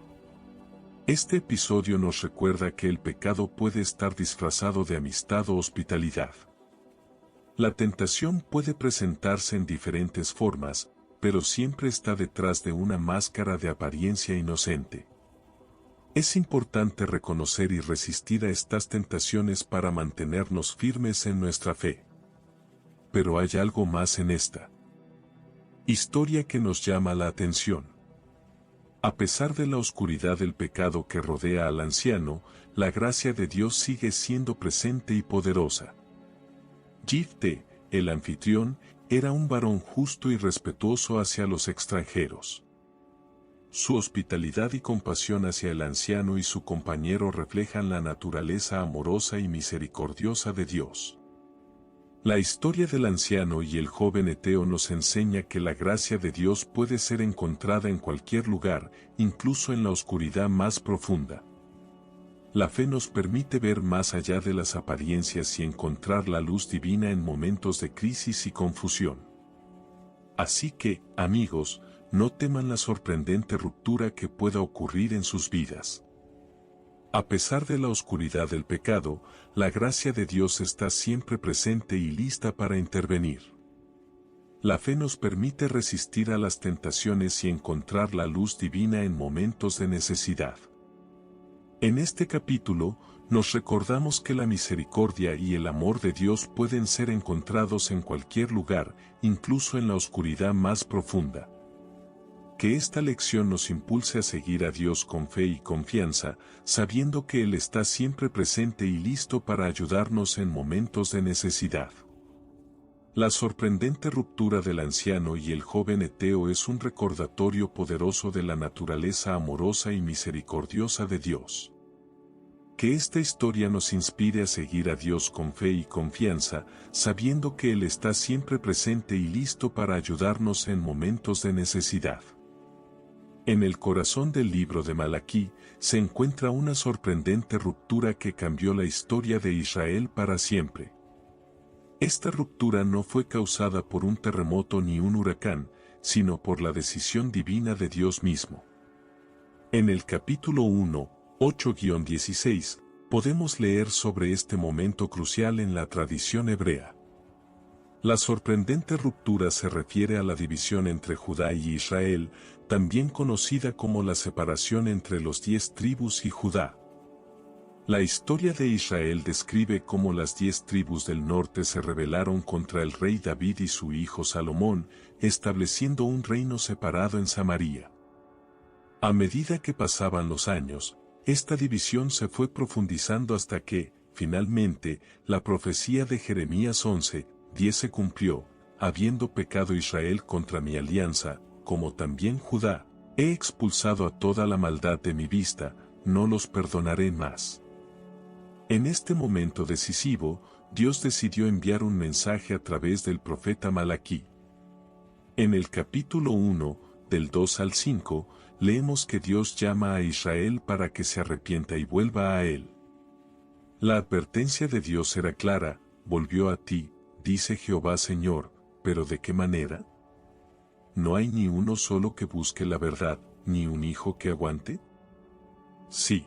A: Este episodio nos recuerda que el pecado puede estar disfrazado de amistad o hospitalidad. La tentación puede presentarse en diferentes formas, pero siempre está detrás de una máscara de apariencia inocente. Es importante reconocer y resistir a estas tentaciones para mantenernos firmes en nuestra fe. Pero hay algo más en esta historia que nos llama la atención. A pesar de la oscuridad del pecado que rodea al anciano, la gracia de Dios sigue siendo presente y poderosa. Jifté, el anfitrión, era un varón justo y respetuoso hacia los extranjeros. Su hospitalidad y compasión hacia el anciano y su compañero reflejan la naturaleza amorosa y misericordiosa de Dios. La historia del anciano y el joven heteo nos enseña que la gracia de Dios puede ser encontrada en cualquier lugar, incluso en la oscuridad más profunda. La fe nos permite ver más allá de las apariencias y encontrar la luz divina en momentos de crisis y confusión. Así que, amigos, no teman la sorprendente ruptura que pueda ocurrir en sus vidas. A pesar de la oscuridad del pecado, la gracia de Dios está siempre presente y lista para intervenir. La fe nos permite resistir a las tentaciones y encontrar la luz divina en momentos de necesidad. En este capítulo, nos recordamos que la misericordia y el amor de Dios pueden ser encontrados en cualquier lugar, incluso en la oscuridad más profunda. Que esta lección nos impulse a seguir a Dios con fe y confianza, sabiendo que Él está siempre presente y listo para ayudarnos en momentos de necesidad. La sorprendente ruptura del anciano y el joven heteo es un recordatorio poderoso de la naturaleza amorosa y misericordiosa de Dios. Que esta historia nos inspire a seguir a Dios con fe y confianza, sabiendo que Él está siempre presente y listo para ayudarnos en momentos de necesidad. En el corazón del libro de Malaquí, se encuentra una sorprendente ruptura que cambió la historia de Israel para siempre. Esta ruptura no fue causada por un terremoto ni un huracán, sino por la decisión divina de Dios mismo. En el capítulo 1, 8-16, podemos leer sobre este momento crucial en la tradición hebrea. La sorprendente ruptura se refiere a la división entre Judá y Israel, también conocida como la separación entre los 10 tribus y Judá. La historia de Israel describe cómo las 10 tribus del norte se rebelaron contra el rey David y su hijo Salomón, estableciendo un reino separado en Samaria. A medida que pasaban los años, esta división se fue profundizando hasta que, finalmente, la profecía de Jeremías 11:10 se cumplió: habiendo pecado Israel contra mi alianza, como también Judá, he expulsado a toda la maldad de mi vista, no los perdonaré más. En este momento decisivo, Dios decidió enviar un mensaje a través del profeta Malaquí. En el capítulo 1, del 2 al 5, leemos que Dios llama a Israel para que se arrepienta y vuelva a Él. La advertencia de Dios era clara: volvió a ti, dice Jehová Señor, pero ¿de qué manera? ¿No hay ni uno solo que busque la verdad, ni un hijo que aguante? Sí.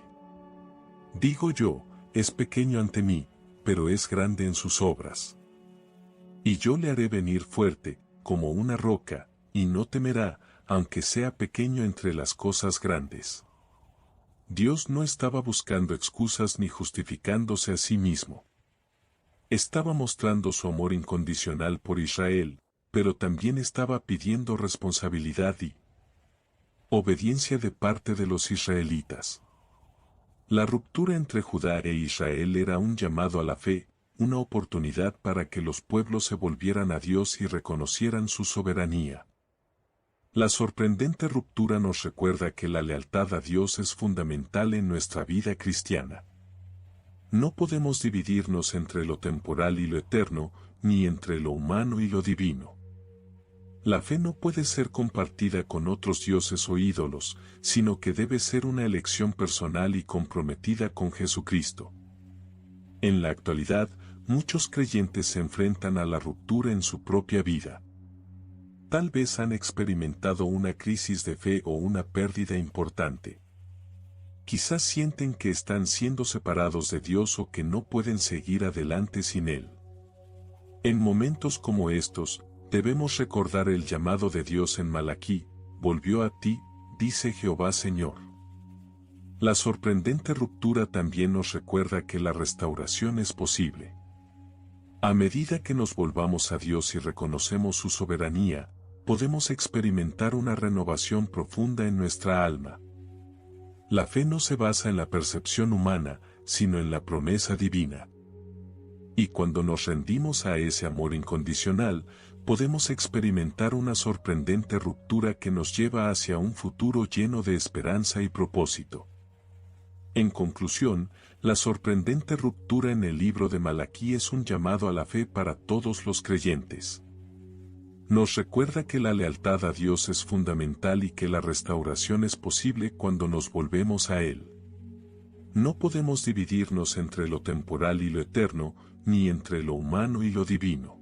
A: Digo yo, es pequeño ante mí, pero es grande en sus obras. Y yo le haré venir fuerte, como una roca, y no temerá, aunque sea pequeño entre las cosas grandes. Dios no estaba buscando excusas ni justificándose a sí mismo. Estaba mostrando su amor incondicional por Israel, pero también estaba pidiendo responsabilidad y obediencia de parte de los israelitas. La ruptura entre Judá e Israel era un llamado a la fe, una oportunidad para que los pueblos se volvieran a Dios y reconocieran su soberanía. La sorprendente ruptura nos recuerda que la lealtad a Dios es fundamental en nuestra vida cristiana. No podemos dividirnos entre lo temporal y lo eterno, ni entre lo humano y lo divino. La fe no puede ser compartida con otros dioses o ídolos, sino que debe ser una elección personal y comprometida con Jesucristo. En la actualidad, muchos creyentes se enfrentan a la ruptura en su propia vida. Tal vez han experimentado una crisis de fe o una pérdida importante. Quizás sienten que están siendo separados de Dios o que no pueden seguir adelante sin Él. En momentos como estos, debemos recordar el llamado de Dios en Malaquí: volvió a ti, dice Jehová Señor. La sorprendente ruptura también nos recuerda que la restauración es posible. A medida que nos volvamos a Dios y reconocemos su soberanía, podemos experimentar una renovación profunda en nuestra alma. La fe no se basa en la percepción humana, sino en la promesa divina. Y cuando nos rendimos a ese amor incondicional, podemos experimentar una sorprendente ruptura que nos lleva hacia un futuro lleno de esperanza y propósito. En conclusión, la sorprendente ruptura en el libro de Malaquí es un llamado a la fe para todos los creyentes. Nos recuerda que la lealtad a Dios es fundamental y que la restauración es posible cuando nos volvemos a Él. No podemos dividirnos entre lo temporal y lo eterno, ni entre lo humano y lo divino.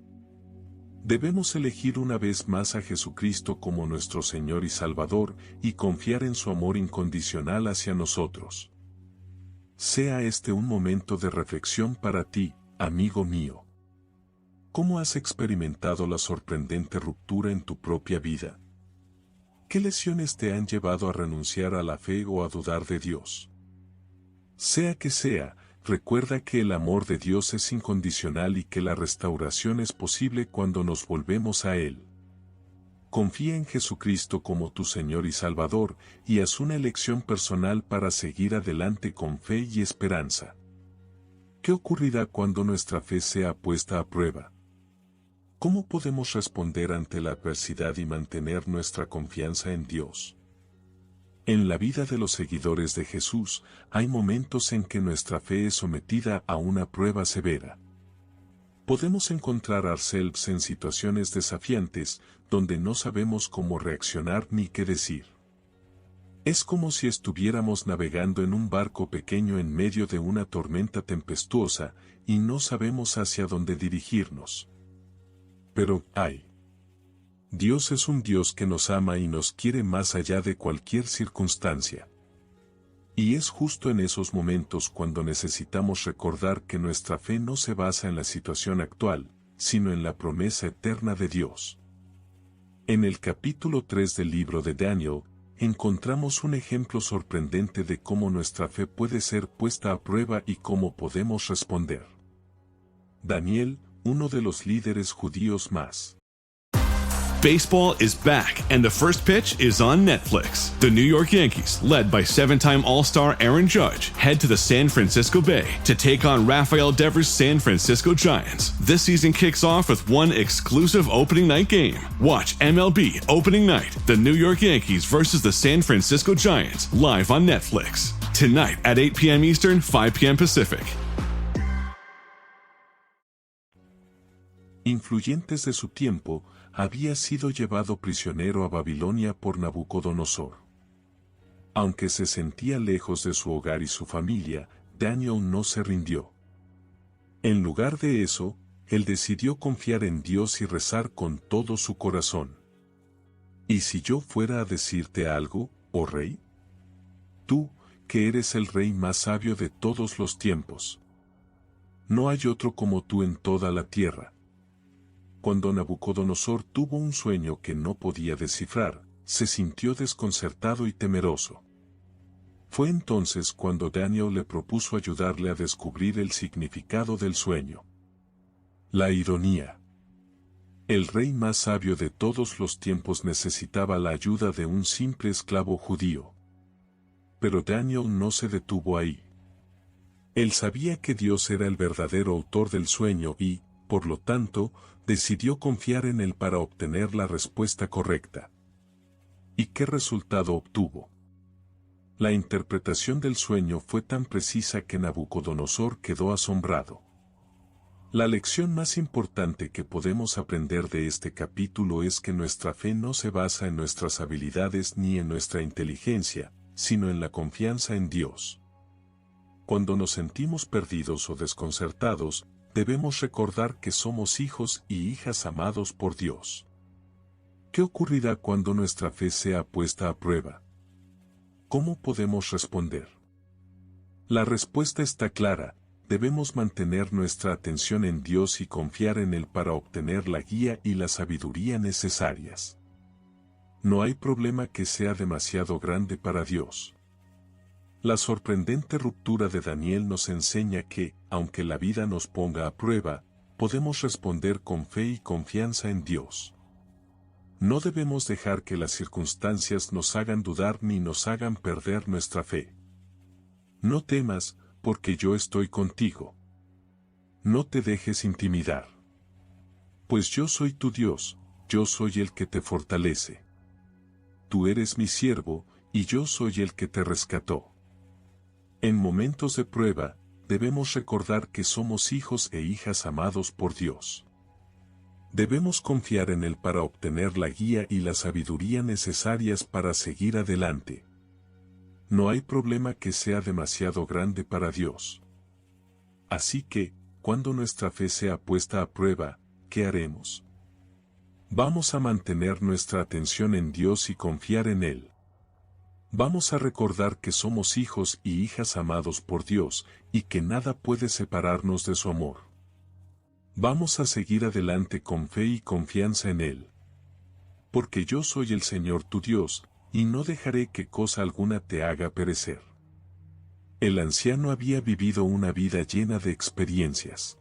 A: Debemos elegir una vez más a Jesucristo como nuestro Señor y Salvador y confiar en su amor incondicional hacia nosotros. Sea este un momento de reflexión para ti, amigo mío. ¿Cómo has experimentado la sorprendente ruptura en tu propia vida? ¿Qué lecciones te han llevado a renunciar a la fe o a dudar de Dios? Sea que sea, recuerda que el amor de Dios es incondicional y que la restauración es posible cuando nos volvemos a Él. Confía en Jesucristo como tu Señor y Salvador y haz una elección personal para seguir adelante con fe y esperanza. ¿Qué ocurrirá cuando nuestra fe sea puesta a prueba? ¿Cómo podemos responder ante la adversidad y mantener nuestra confianza en Dios? En la vida de los seguidores de Jesús, hay momentos en que nuestra fe es sometida a una prueba severa. Podemos encontrar ourselves en situaciones desafiantes, donde no sabemos cómo reaccionar ni qué decir. Es como si estuviéramos navegando en un barco pequeño en medio de una tormenta tempestuosa, y no sabemos hacia dónde dirigirnos. Pero, Dios es un Dios que nos ama y nos quiere más allá de cualquier circunstancia. Y es justo en esos momentos cuando necesitamos recordar que nuestra fe no se basa en la situación actual, sino en la promesa eterna de Dios. En el capítulo 3 del libro de Daniel, encontramos un ejemplo sorprendente de cómo nuestra fe puede ser puesta a prueba y cómo podemos responder. Daniel, uno de los líderes judíos más.
C: Baseball is back, and the first pitch is on Netflix. The New York Yankees, led by seven-time All-Star Aaron Judge, head to the San Francisco Bay to take on Rafael Devers' San Francisco Giants. This season kicks off with one exclusive opening night game. Watch MLB Opening Night, the New York Yankees versus the San Francisco Giants, live on Netflix. Tonight at 8 p.m. Eastern, 5 p.m. Pacific.
A: Influyentes de su tiempo, había sido llevado prisionero a Babilonia por Nabucodonosor. Aunque se sentía lejos de su hogar y su familia, Daniel no se rindió. En lugar de eso, él decidió confiar en Dios y rezar con todo su corazón. ¿Y si yo fuera a decirte algo, oh rey? Tú, que eres el rey más sabio de todos los tiempos. No hay otro como tú en toda la tierra. Cuando Nabucodonosor tuvo un sueño que no podía descifrar, se sintió desconcertado y temeroso. Fue entonces cuando Daniel le propuso ayudarle a descubrir el significado del sueño. La ironía. El rey más sabio de todos los tiempos necesitaba la ayuda de un simple esclavo judío. Pero Daniel no se detuvo ahí. Él sabía que Dios era el verdadero autor del sueño y, por lo tanto, decidió confiar en él para obtener la respuesta correcta. ¿Y qué resultado obtuvo? La interpretación del sueño fue tan precisa que Nabucodonosor quedó asombrado. La lección más importante que podemos aprender de este capítulo es que nuestra fe no se basa en nuestras habilidades ni en nuestra inteligencia, sino en la confianza en Dios. Cuando nos sentimos perdidos o desconcertados, debemos recordar que somos hijos y hijas amados por Dios. ¿Qué ocurrirá cuando nuestra fe sea puesta a prueba? ¿Cómo podemos responder? La respuesta está clara: debemos mantener nuestra atención en Dios y confiar en Él para obtener la guía y la sabiduría necesarias. No hay problema que sea demasiado grande para Dios. La sorprendente ruptura de Daniel nos enseña que, aunque la vida nos ponga a prueba, podemos responder con fe y confianza en Dios. No debemos dejar que las circunstancias nos hagan dudar ni nos hagan perder nuestra fe. No temas, porque yo estoy contigo. No te dejes intimidar. Pues yo soy tu Dios, yo soy el que te fortalece. Tú eres mi siervo, y yo soy el que te rescató. En momentos de prueba, debemos recordar que somos hijos e hijas amados por Dios. Debemos confiar en Él para obtener la guía y la sabiduría necesarias para seguir adelante. No hay problema que sea demasiado grande para Dios. Así que, cuando nuestra fe sea puesta a prueba, ¿qué haremos? Vamos a mantener nuestra atención en Dios y confiar en Él. Vamos a recordar que somos hijos y hijas amados por Dios, y que nada puede separarnos de su amor. Vamos a seguir adelante con fe y confianza en Él. Porque yo soy el Señor tu Dios, y no dejaré que cosa alguna te haga perecer. El anciano había vivido una vida llena de experiencias.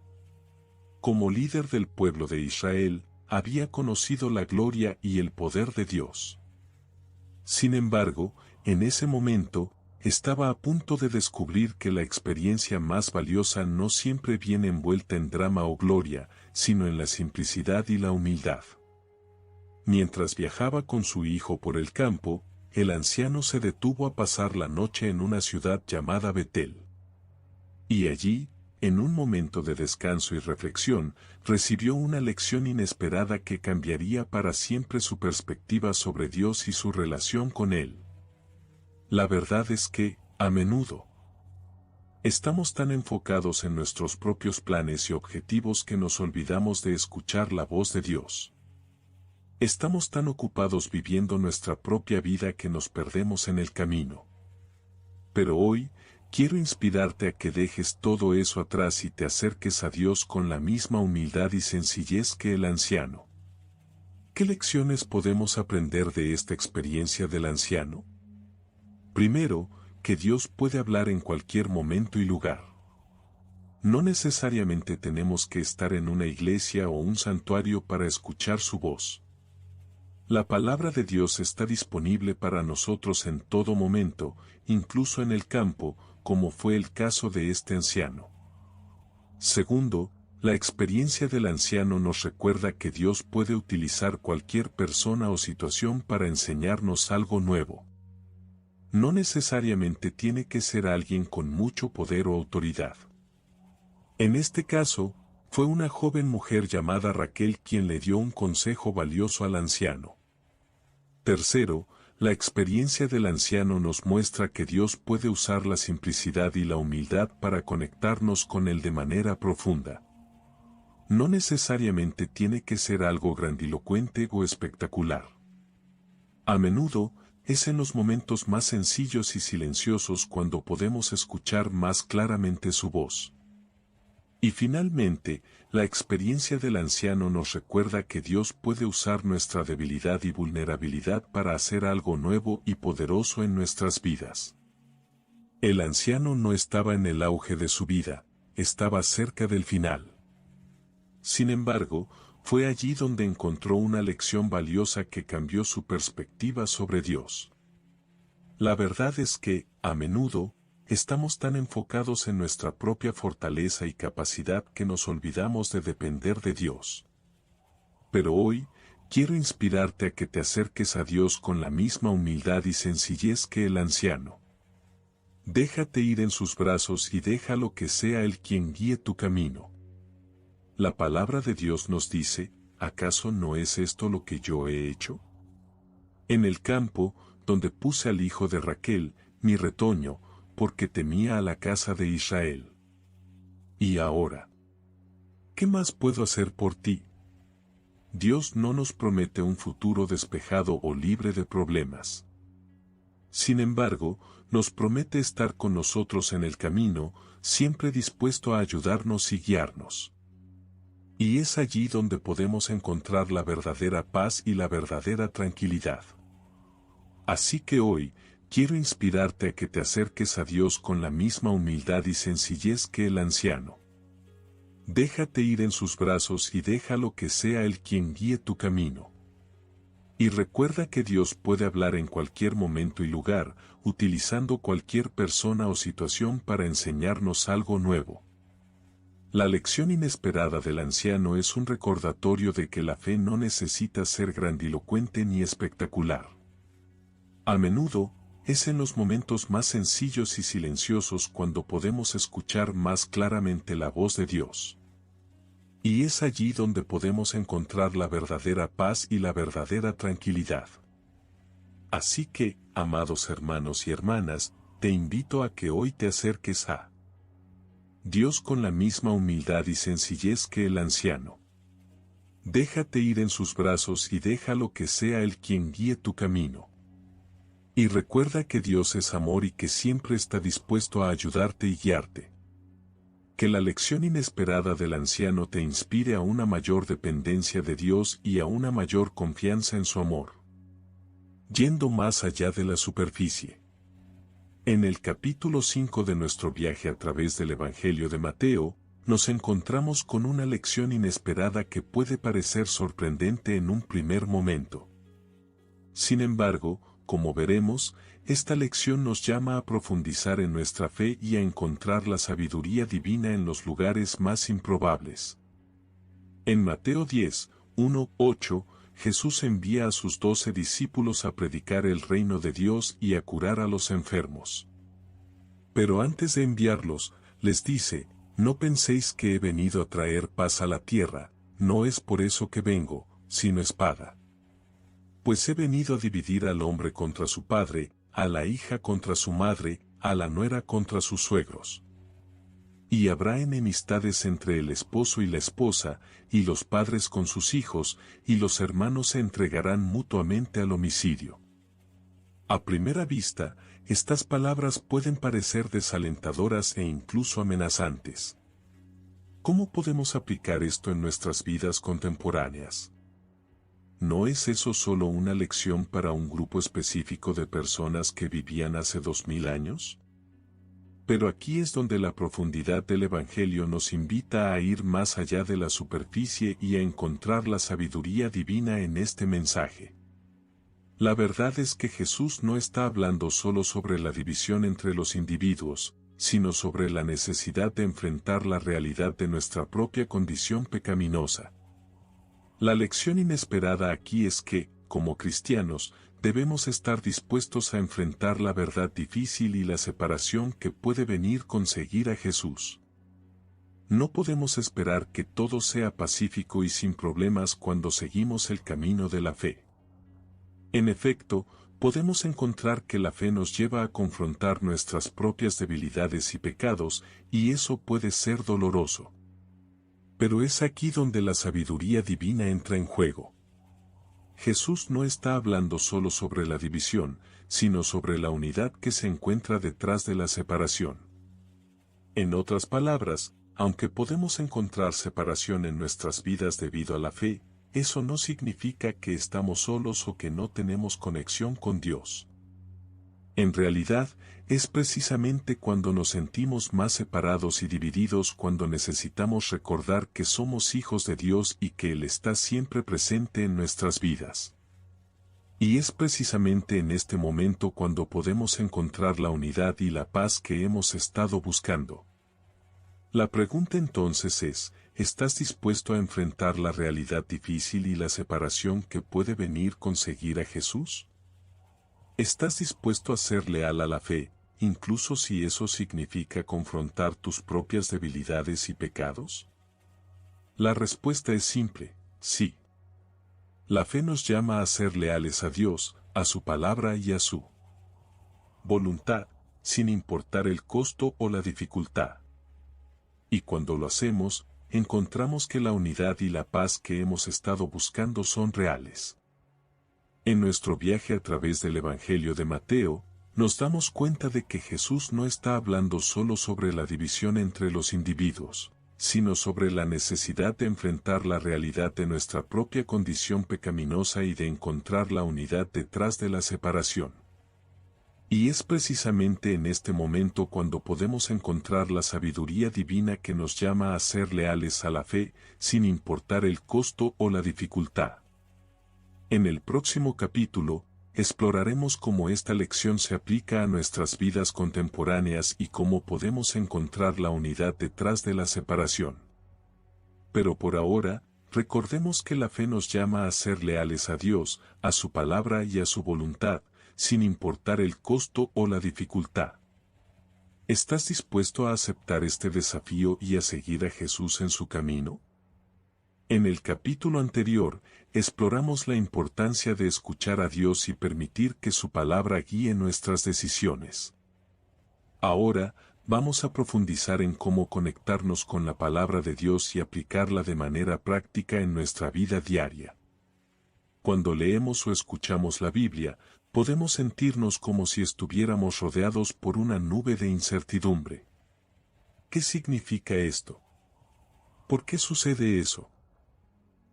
A: Como líder del pueblo de Israel, había conocido la gloria y el poder de Dios. Sin embargo, en ese momento, estaba a punto de descubrir que la experiencia más valiosa no siempre viene envuelta en drama o gloria, sino en la simplicidad y la humildad. Mientras viajaba con su hijo por el campo, el anciano se detuvo a pasar la noche en una ciudad llamada Betel. Y allí, en un momento de descanso y reflexión, recibió una lección inesperada que cambiaría para siempre su perspectiva sobre Dios y su relación con Él. La verdad es que, a menudo, estamos tan enfocados en nuestros propios planes y objetivos que nos olvidamos de escuchar la voz de Dios. Estamos tan ocupados viviendo nuestra propia vida que nos perdemos en el camino. Pero hoy, quiero inspirarte a que dejes todo eso atrás y te acerques a Dios con la misma humildad y sencillez que el anciano. ¿Qué lecciones podemos aprender de esta experiencia del anciano? Primero, que Dios puede hablar en cualquier momento y lugar. No necesariamente tenemos que estar en una iglesia o un santuario para escuchar su voz. La palabra de Dios está disponible para nosotros en todo momento, incluso en el campo, como fue el caso de este anciano. Segundo, la experiencia del anciano nos recuerda que Dios puede utilizar cualquier persona o situación para enseñarnos algo nuevo. No necesariamente tiene que ser alguien con mucho poder o autoridad. En este caso, fue una joven mujer llamada Raquel quien le dio un consejo valioso al anciano. Tercero, la experiencia del anciano nos muestra que Dios puede usar la simplicidad y la humildad para conectarnos con Él de manera profunda. No necesariamente tiene que ser algo grandilocuente o espectacular. A menudo, es en los momentos más sencillos y silenciosos cuando podemos escuchar más claramente su voz. Y finalmente, la experiencia del anciano nos recuerda que Dios puede usar nuestra debilidad y vulnerabilidad para hacer algo nuevo y poderoso en nuestras vidas. El anciano no estaba en el auge de su vida, estaba cerca del final. Sin embargo, fue allí donde encontró una lección valiosa que cambió su perspectiva sobre Dios. La verdad es que, a menudo, estamos tan enfocados en nuestra propia fortaleza y capacidad que nos olvidamos de depender de Dios. Pero hoy, quiero inspirarte a que te acerques a Dios con la misma humildad y sencillez que el anciano. Déjate ir en sus brazos y déjalo que sea Él quien guíe tu camino. La palabra de Dios nos dice, ¿acaso no es esto lo que yo he hecho? En el campo, donde puse al hijo de Raquel, mi retoño, porque temía a la casa de Israel. Y ahora, ¿qué más puedo hacer por ti? Dios no nos promete un futuro despejado o libre de problemas. Sin embargo, nos promete estar con nosotros en el camino, siempre dispuesto a ayudarnos y guiarnos. Y es allí donde podemos encontrar la verdadera paz y la verdadera tranquilidad. Así que hoy, quiero inspirarte a que te acerques a Dios con la misma humildad y sencillez que el anciano. Déjate ir en sus brazos y déjalo que sea Él quien guíe tu camino. Y recuerda que Dios puede hablar en cualquier momento y lugar, utilizando cualquier persona o situación para enseñarnos algo nuevo. La lección inesperada del anciano es un recordatorio de que la fe no necesita ser grandilocuente ni espectacular. A menudo, es en los momentos más sencillos y silenciosos cuando podemos escuchar más claramente la voz de Dios. Y es allí donde podemos encontrar la verdadera paz y la verdadera tranquilidad. Así que, amados hermanos y hermanas, te invito a que hoy te acerques a Dios con la misma humildad y sencillez que el anciano. Déjate ir en sus brazos y déjalo que sea Él quien guíe tu camino. Y recuerda que Dios es amor y que siempre está dispuesto a ayudarte y guiarte. Que la lección inesperada del anciano te inspire a una mayor dependencia de Dios y a una mayor confianza en su amor. Yendo más allá de la superficie. En el capítulo 5 de nuestro viaje a través del Evangelio de Mateo, nos encontramos con una lección inesperada que puede parecer sorprendente en un primer momento. Sin embargo, como veremos, esta lección nos llama a profundizar en nuestra fe y a encontrar la sabiduría divina en los lugares más improbables. En Mateo 10, 1-8, Jesús envía a sus 12 discípulos a predicar el reino de Dios y a curar a los enfermos. Pero antes de enviarlos, les dice, no penséis que he venido a traer paz a la tierra, no es por eso que vengo, sino espada. Pues he venido a dividir al hombre contra su padre, a la hija contra su madre, a la nuera contra sus suegros. Y habrá enemistades entre el esposo y la esposa, y los padres con sus hijos, y los hermanos se entregarán mutuamente al homicidio. A primera vista, estas palabras pueden parecer desalentadoras e incluso amenazantes. ¿Cómo podemos aplicar esto en nuestras vidas contemporáneas? ¿no es eso solo una lección para un grupo específico de personas que vivían hace 2000 años? Pero aquí es donde la profundidad del Evangelio nos invita a ir más allá de la superficie y a encontrar la sabiduría divina en este mensaje. La verdad es que Jesús no está hablando solo sobre la división entre los individuos, sino sobre la necesidad de enfrentar la realidad de nuestra propia condición pecaminosa. La lección inesperada aquí es que, como cristianos, debemos estar dispuestos a enfrentar la verdad difícil y la separación que puede venir con seguir a Jesús. No podemos esperar que todo sea pacífico y sin problemas cuando seguimos el camino de la fe. En efecto, podemos encontrar que la fe nos lleva a confrontar nuestras propias debilidades y pecados, y eso puede ser doloroso. Pero es aquí donde la sabiduría divina entra en juego. Jesús no está hablando solo sobre la división, sino sobre la unidad que se encuentra detrás de la separación. En otras palabras, aunque podemos encontrar separación en nuestras vidas debido a la fe, eso no significa que estamos solos o que no tenemos conexión con Dios. En realidad, es precisamente cuando nos sentimos más separados y divididos cuando necesitamos recordar que somos hijos de Dios y que Él está siempre presente en nuestras vidas. Y es precisamente en este momento cuando podemos encontrar la unidad y la paz que hemos estado buscando. La pregunta entonces es, ¿estás dispuesto a enfrentar la realidad difícil y la separación que puede venir con seguir a Jesús? ¿Estás dispuesto a ser leal a la fe, incluso si eso significa confrontar tus propias debilidades y pecados? La respuesta es simple, sí. La fe nos llama a ser leales a Dios, a su palabra y a su voluntad, sin importar el costo o la dificultad. Y cuando lo hacemos, encontramos que la unidad y la paz que hemos estado buscando son reales. En nuestro viaje a través del Evangelio de Mateo, nos damos cuenta de que Jesús no está hablando solo sobre la división entre los individuos, sino sobre la necesidad de enfrentar la realidad de nuestra propia condición pecaminosa y de encontrar la unidad detrás de la separación. Y es precisamente en este momento cuando podemos encontrar la sabiduría divina que nos llama a ser leales a la fe, sin importar el costo o la dificultad. En el próximo capítulo, exploraremos cómo esta lección se aplica a nuestras vidas contemporáneas y cómo podemos encontrar la unidad detrás de la separación. Pero por ahora, recordemos que la fe nos llama a ser leales a Dios, a su palabra y a su voluntad, sin importar el costo o la dificultad. ¿Estás dispuesto a aceptar este desafío y a seguir a Jesús en su camino? En el capítulo anterior, exploramos la importancia de escuchar a Dios y permitir que su palabra guíe nuestras decisiones. Ahora, vamos a profundizar en cómo conectarnos con la palabra de Dios y aplicarla de manera práctica en nuestra vida diaria. Cuando leemos o escuchamos la Biblia, podemos sentirnos como si estuviéramos rodeados por una nube de incertidumbre. ¿Qué significa esto? ¿Por qué sucede eso?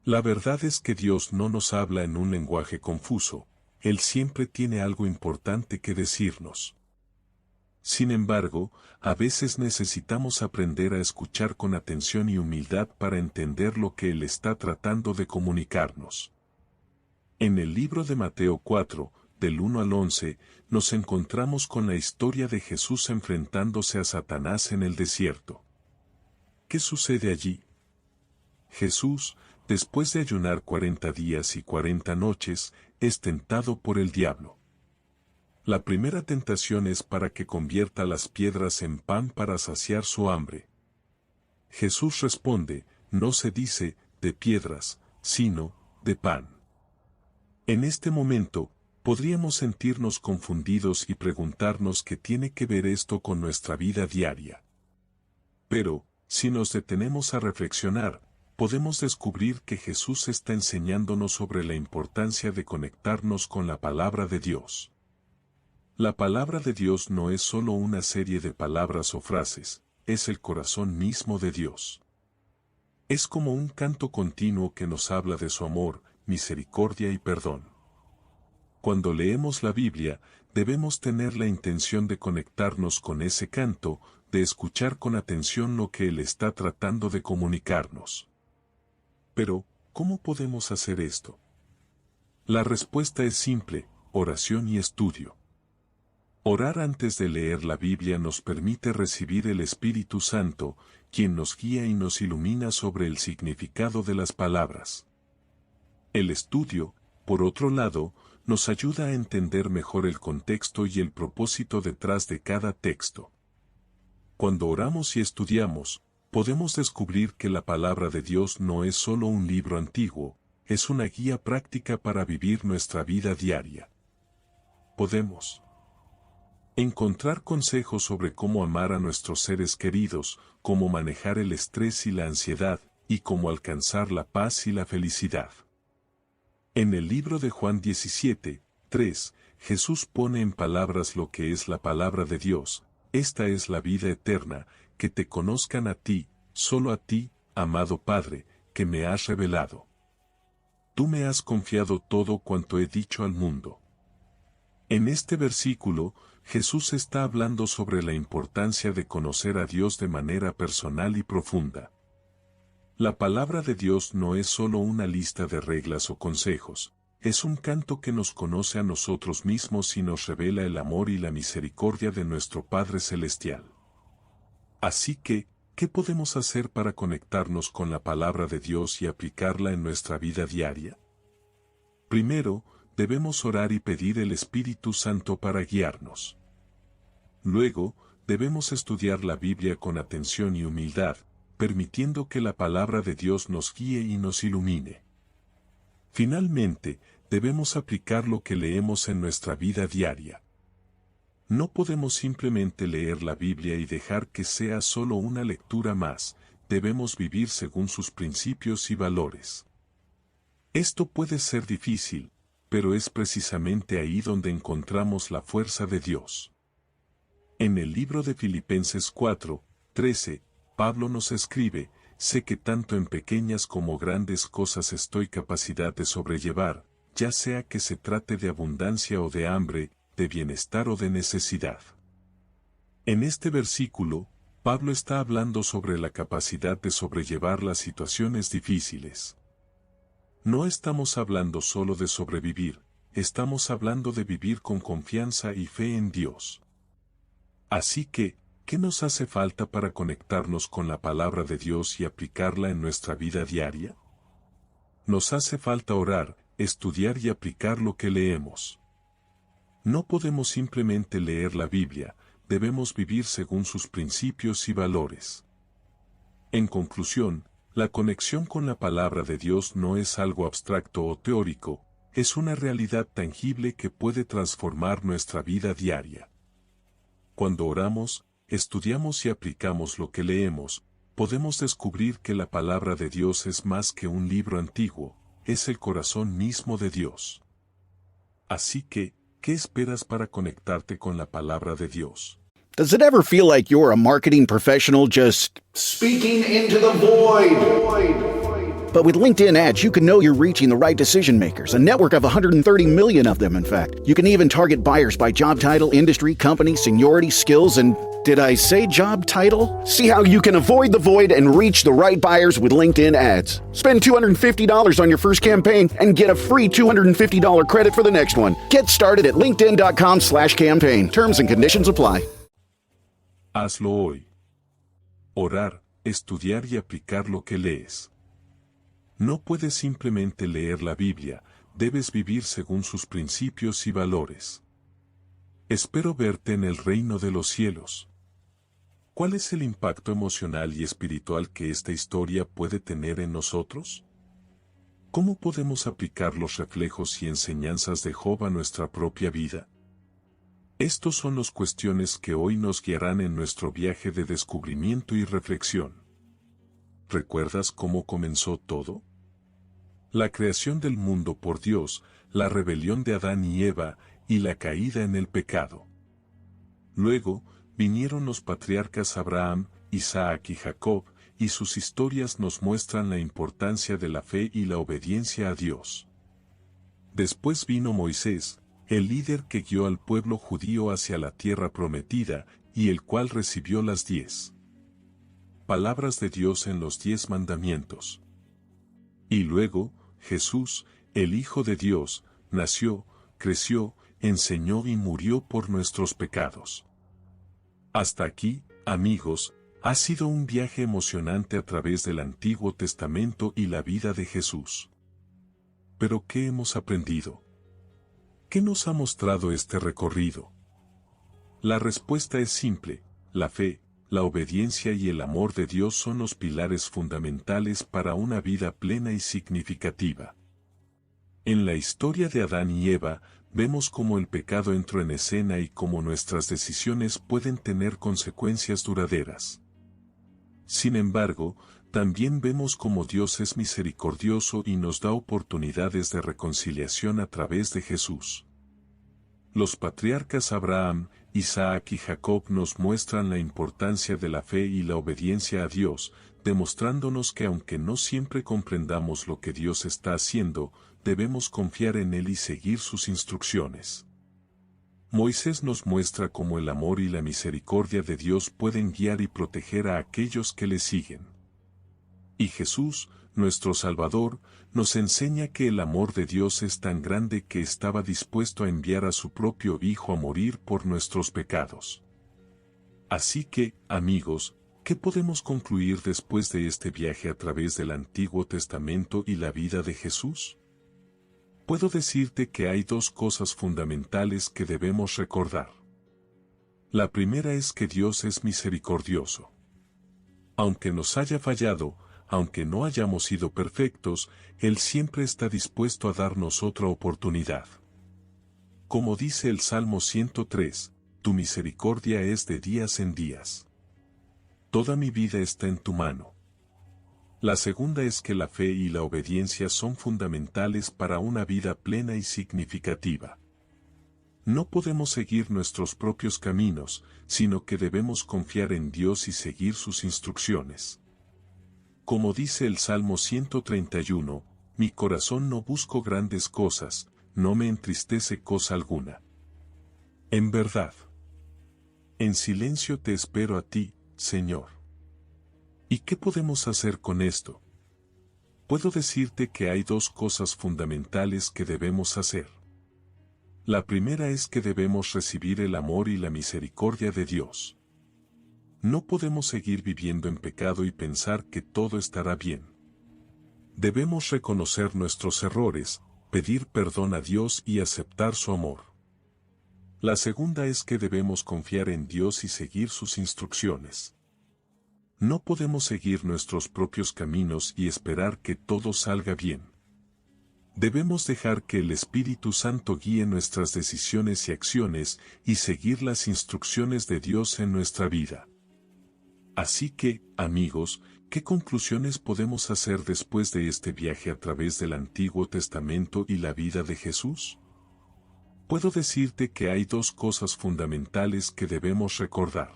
A: La verdad es que Dios no nos habla en un lenguaje confuso, Él siempre tiene algo importante que decirnos. Sin embargo, a veces necesitamos aprender a escuchar con atención y humildad para entender lo que Él está tratando de comunicarnos. En el libro de Mateo 4, del 1 al 11, nos encontramos con la historia de Jesús enfrentándose a Satanás en el desierto. ¿Qué sucede allí? Jesús, después de ayunar 40 días y 40 noches, es tentado por el diablo. La primera tentación es para que convierta las piedras en pan para saciar su hambre. Jesús responde, no se dice, de piedras, sino, de pan. En este momento, podríamos sentirnos confundidos y preguntarnos qué tiene que ver esto con nuestra vida diaria. Pero, si nos detenemos a reflexionar, podemos descubrir que Jesús está enseñándonos sobre la importancia de conectarnos con la palabra de Dios. La palabra de Dios no es solo una serie de palabras o frases, es el corazón mismo de Dios. Es como un canto continuo que nos habla de su amor, misericordia y perdón. Cuando leemos la Biblia, debemos tener la intención de conectarnos con ese canto, de escuchar con atención lo que Él está tratando de comunicarnos. Pero, ¿cómo podemos hacer esto? La respuesta es simple: oración y estudio. Orar antes de leer la Biblia nos permite recibir el Espíritu Santo, quien nos guía y nos ilumina sobre el significado de las palabras. El estudio, por otro lado, nos ayuda a entender mejor el contexto y el propósito detrás de cada texto. Cuando oramos y estudiamos, podemos descubrir que la palabra de Dios no es solo un libro antiguo, es una guía práctica para vivir nuestra vida diaria. Podemos encontrar consejos sobre cómo amar a nuestros seres queridos, cómo manejar el estrés y la ansiedad, y cómo alcanzar la paz y la felicidad. En el libro de Juan 17:3, Jesús pone en palabras lo que es la palabra de Dios: esta es la vida eterna, que te conozcan a ti, solo a ti, amado Padre, que me has revelado. Tú me has confiado todo cuanto he dicho al mundo. En este versículo, Jesús está hablando sobre la importancia de conocer a Dios de manera personal y profunda. La palabra de Dios no es solo una lista de reglas o consejos, es un canto que nos conoce a nosotros mismos y nos revela el amor y la misericordia de nuestro Padre Celestial. Así que, ¿qué podemos hacer para conectarnos con la palabra de Dios y aplicarla en nuestra vida diaria? Primero, debemos orar y pedir el Espíritu Santo para guiarnos. Luego, debemos estudiar la Biblia con atención y humildad, permitiendo que la palabra de Dios nos guíe y nos ilumine. Finalmente, debemos aplicar lo que leemos en nuestra vida diaria. No podemos simplemente leer la Biblia y dejar que sea solo una lectura más, debemos vivir según sus principios y valores. Esto puede ser difícil, pero es precisamente ahí donde encontramos la fuerza de Dios. En el libro de Filipenses 4:13, Pablo nos escribe: sé que tanto en pequeñas como grandes cosas estoy capacidad de sobrellevar, ya sea que se trate de abundancia o de hambre, de bienestar o de necesidad. En este versículo, Pablo está hablando sobre la capacidad de sobrellevar las situaciones difíciles. No estamos hablando solo de sobrevivir, estamos hablando de vivir con confianza y fe en Dios. Así que, ¿qué nos hace falta para conectarnos con la palabra de Dios y aplicarla en nuestra vida diaria? Nos hace falta orar, estudiar y aplicar lo que leemos. No podemos simplemente leer la Biblia, debemos vivir según sus principios y valores. En conclusión, la conexión con la palabra de Dios no es algo abstracto o teórico, es una realidad tangible que puede transformar nuestra vida diaria. Cuando oramos, estudiamos y aplicamos lo que leemos, podemos descubrir que la palabra de Dios es más que un libro antiguo, es el corazón mismo de Dios. Así que, ¿qué esperas para conectarte con la palabra de Dios?
D: Does it ever feel like you're a marketing professional just speaking into the void? But with LinkedIn ads, you can know you're reaching the right decision makers, a network of 130 million of them, in fact. You can even target buyers by job title, industry, company, seniority, skills, and did I say job title? See how you can avoid the void and reach the right buyers with LinkedIn ads. Spend $250 on your first campaign and get a free $250 credit for the next one. Get started at linkedin.com/campaign. Terms and conditions apply.
A: Hazlo hoy. Orar, estudiar y aplicar lo que lees. No puedes simplemente leer la Biblia, debes vivir según sus principios y valores. Espero verte en el reino de los cielos. ¿Cuál es el impacto emocional y espiritual que esta historia puede tener en nosotros? ¿Cómo podemos aplicar los reflejos y enseñanzas de Job a nuestra propia vida? Estos son las cuestiones que hoy nos guiarán en nuestro viaje de descubrimiento y reflexión. ¿Recuerdas cómo comenzó todo? La creación del mundo por Dios, la rebelión de Adán y Eva, y la caída en el pecado. Luego, vinieron los patriarcas Abraham, Isaac y Jacob, y sus historias nos muestran la importancia de la fe y la obediencia a Dios. Después vino Moisés, el líder que guió al pueblo judío hacia la tierra prometida, y el cual recibió las 10 palabras de Dios en los 10 mandamientos. Y luego, Jesús, el Hijo de Dios, nació, creció, enseñó y murió por nuestros pecados. Hasta aquí, amigos, ha sido un viaje emocionante a través del Antiguo Testamento y la vida de Jesús. Pero ¿qué hemos aprendido? ¿Qué nos ha mostrado este recorrido? La respuesta es simple: la fe, la obediencia y el amor de Dios son los pilares fundamentales para una vida plena y significativa. En la historia de Adán y Eva, vemos cómo el pecado entró en escena y cómo nuestras decisiones pueden tener consecuencias duraderas. Sin embargo, también vemos cómo Dios es misericordioso y nos da oportunidades de reconciliación a través de Jesús. Los patriarcas Abraham, Isaac y Jacob nos muestran la importancia de la fe y la obediencia a Dios, demostrándonos que aunque no siempre comprendamos lo que Dios está haciendo, debemos confiar en Él y seguir sus instrucciones. Moisés nos muestra cómo el amor y la misericordia de Dios pueden guiar y proteger a aquellos que le siguen. Y Jesús, nuestro Salvador, nos enseña que el amor de Dios es tan grande que estaba dispuesto a enviar a su propio Hijo a morir por nuestros pecados. Así que, amigos, ¿qué podemos concluir después de este viaje a través del Antiguo Testamento y la vida de Jesús? Puedo decirte que hay 2 cosas fundamentales que debemos recordar. La primera es que Dios es misericordioso. Aunque nos haya fallado, aunque no hayamos sido perfectos, Él siempre está dispuesto a darnos otra oportunidad. Como dice el Salmo 103, tu misericordia es de días en días. Toda mi vida está en tu mano. La segunda es que la fe y la obediencia son fundamentales para una vida plena y significativa. No podemos seguir nuestros propios caminos, sino que debemos confiar en Dios y seguir sus instrucciones. Como dice el Salmo 131, mi corazón no busco grandes cosas, no me entristece cosa alguna. En verdad, en silencio te espero a ti, Señor. ¿Y qué podemos hacer con esto? Puedo decirte que hay 2 cosas fundamentales que debemos hacer. La primera es que debemos recibir el amor y la misericordia de Dios. No podemos seguir viviendo en pecado y pensar que todo estará bien. Debemos reconocer nuestros errores, pedir perdón a Dios y aceptar su amor. La segunda es que debemos confiar en Dios y seguir sus instrucciones. No podemos seguir nuestros propios caminos y esperar que todo salga bien. Debemos dejar que el Espíritu Santo guíe nuestras decisiones y acciones y seguir las instrucciones de Dios en nuestra vida. Así que, amigos, ¿qué conclusiones podemos hacer después de este viaje a través del Antiguo Testamento y la vida de Jesús? Puedo decirte que hay 2 cosas fundamentales que debemos recordar.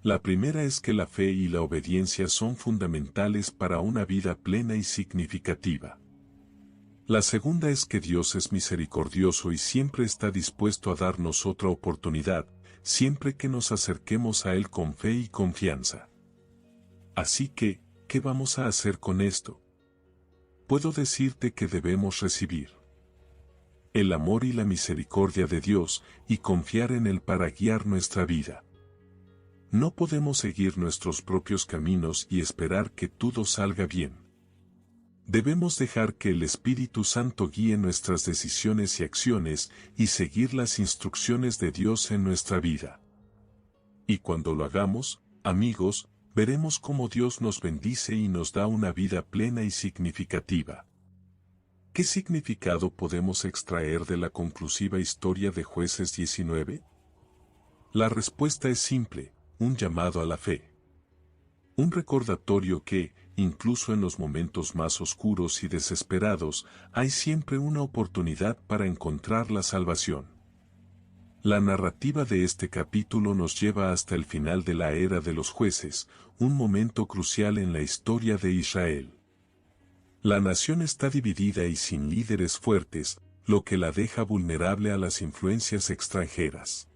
A: La primera es que la fe y la obediencia son fundamentales para una vida plena y significativa. La segunda es que Dios es misericordioso y siempre está dispuesto a darnos otra oportunidad, siempre que nos acerquemos a Él con fe y confianza. Así que, ¿qué vamos a hacer con esto? Puedo decirte que debemos recibir el amor y la misericordia de Dios y confiar en Él para guiar nuestra vida. No podemos seguir nuestros propios caminos y esperar que todo salga bien. Debemos dejar que el Espíritu Santo guíe nuestras decisiones y acciones y seguir las instrucciones de Dios en nuestra vida. Y cuando lo hagamos, amigos, veremos cómo Dios nos bendice y nos da una vida plena y significativa. ¿Qué significado podemos extraer de la conclusiva historia de Jueces 19? La respuesta es simple: un llamado a la fe. Un recordatorio que, incluso en los momentos más oscuros y desesperados, hay siempre una oportunidad para encontrar la salvación. La narrativa de este capítulo nos lleva hasta el final de la era de los jueces, un momento crucial en la historia de Israel. La nación está dividida y sin líderes fuertes, lo que la deja vulnerable a las influencias extranjeras.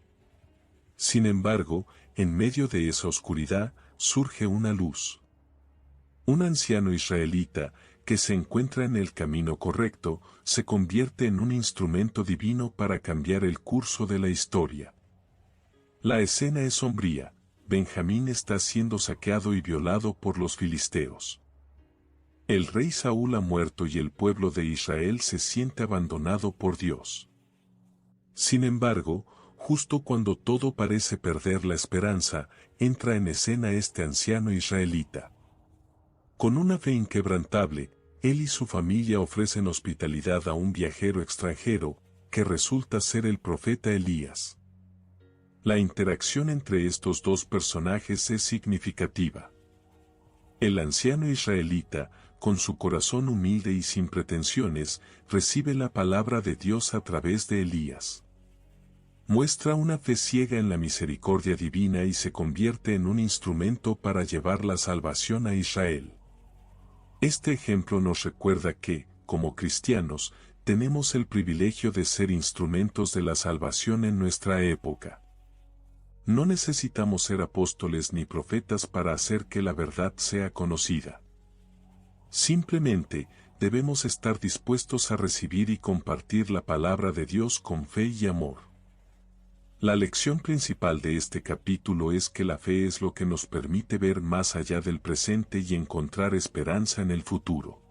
A: Sin embargo, en medio de esa oscuridad, surge una luz. Un anciano israelita, que se encuentra en el camino correcto, se convierte en un instrumento divino para cambiar el curso de la historia. La escena es sombría. Benjamín está siendo saqueado y violado por los filisteos. El rey Saúl ha muerto y el pueblo de Israel se siente abandonado por Dios. Sin embargo, justo cuando todo parece perder la esperanza, entra en escena este anciano israelita. Con una fe inquebrantable, él y su familia ofrecen hospitalidad a un viajero extranjero, que resulta ser el profeta Elías. La interacción entre estos dos personajes es significativa. El anciano israelita, con su corazón humilde y sin pretensiones, recibe la palabra de Dios a través de Elías. Muestra una fe ciega en la misericordia divina y se convierte en un instrumento para llevar la salvación a Israel. Este ejemplo nos recuerda que, como cristianos, tenemos el privilegio de ser instrumentos de la salvación en nuestra época. No necesitamos ser apóstoles ni profetas para hacer que la verdad sea conocida. Simplemente, debemos estar dispuestos a recibir y compartir la palabra de Dios con fe y amor. La lección principal de este capítulo es que la fe es lo que nos permite ver más allá del presente y encontrar esperanza en el futuro.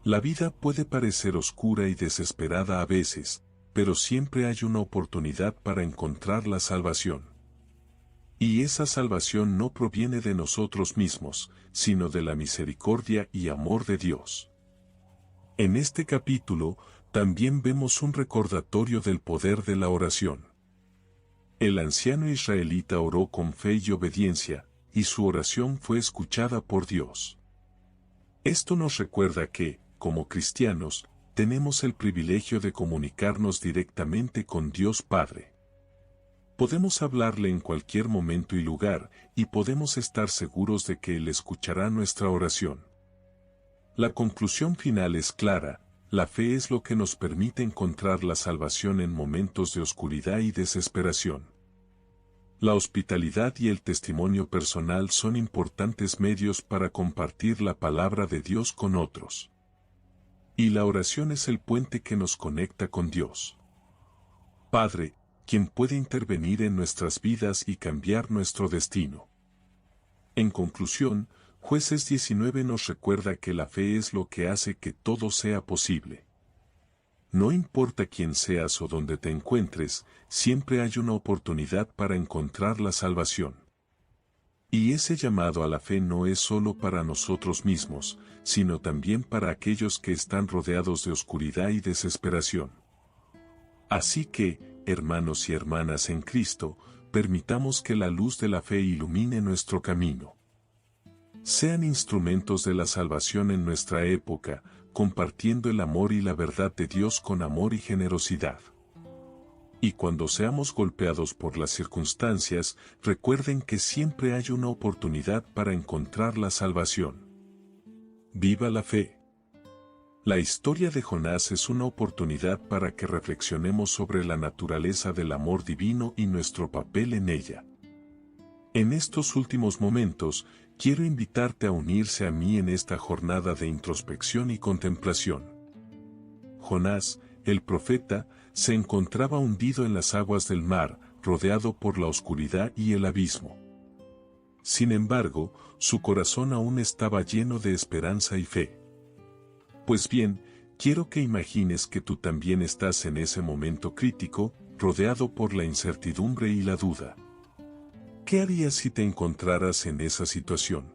A: La vida puede parecer oscura y desesperada a veces, pero siempre hay una oportunidad para encontrar la salvación. Y esa salvación no proviene de nosotros mismos, sino de la misericordia y amor de Dios. En este capítulo, también vemos un recordatorio del poder de la oración. El anciano israelita oró con fe y obediencia, y su oración fue escuchada por Dios. Esto nos recuerda que, como cristianos, tenemos el privilegio de comunicarnos directamente con Dios Padre. Podemos hablarle en cualquier momento y lugar, y podemos estar seguros de que Él escuchará nuestra oración. La conclusión final es clara: la fe es lo que nos permite encontrar la salvación en momentos de oscuridad y desesperación. La hospitalidad y el testimonio personal son importantes medios para compartir la palabra de Dios con otros. Y la oración es el puente que nos conecta con Dios Padre, quien puede intervenir en nuestras vidas y cambiar nuestro destino. En conclusión, Jueces 19 nos recuerda que la fe es lo que hace que todo sea posible. No importa quién seas o dónde te encuentres, siempre hay una oportunidad para encontrar la salvación. Y ese llamado a la fe no es solo para nosotros mismos, sino también para aquellos que están rodeados de oscuridad y desesperación. Así que, hermanos y hermanas en Cristo, permitamos que la luz de la fe ilumine nuestro camino. Sean instrumentos de la salvación en nuestra época, compartiendo el amor y la verdad de Dios con amor y generosidad. Y cuando seamos golpeados por las circunstancias, recuerden que siempre hay una oportunidad para encontrar la salvación. ¡Viva la fe! La historia de Jonás es una oportunidad para que reflexionemos sobre la naturaleza del amor divino y nuestro papel en ella. En estos últimos momentos, quiero invitarte a unirse a mí en esta jornada de introspección y contemplación. Jonás, el profeta, se encontraba hundido en las aguas del mar, rodeado por la oscuridad y el abismo. Sin embargo, su corazón aún estaba lleno de esperanza y fe. Pues bien, quiero que imagines que tú también estás en ese momento crítico, rodeado por la incertidumbre y la duda. ¿Qué harías si te encontraras en esa situación?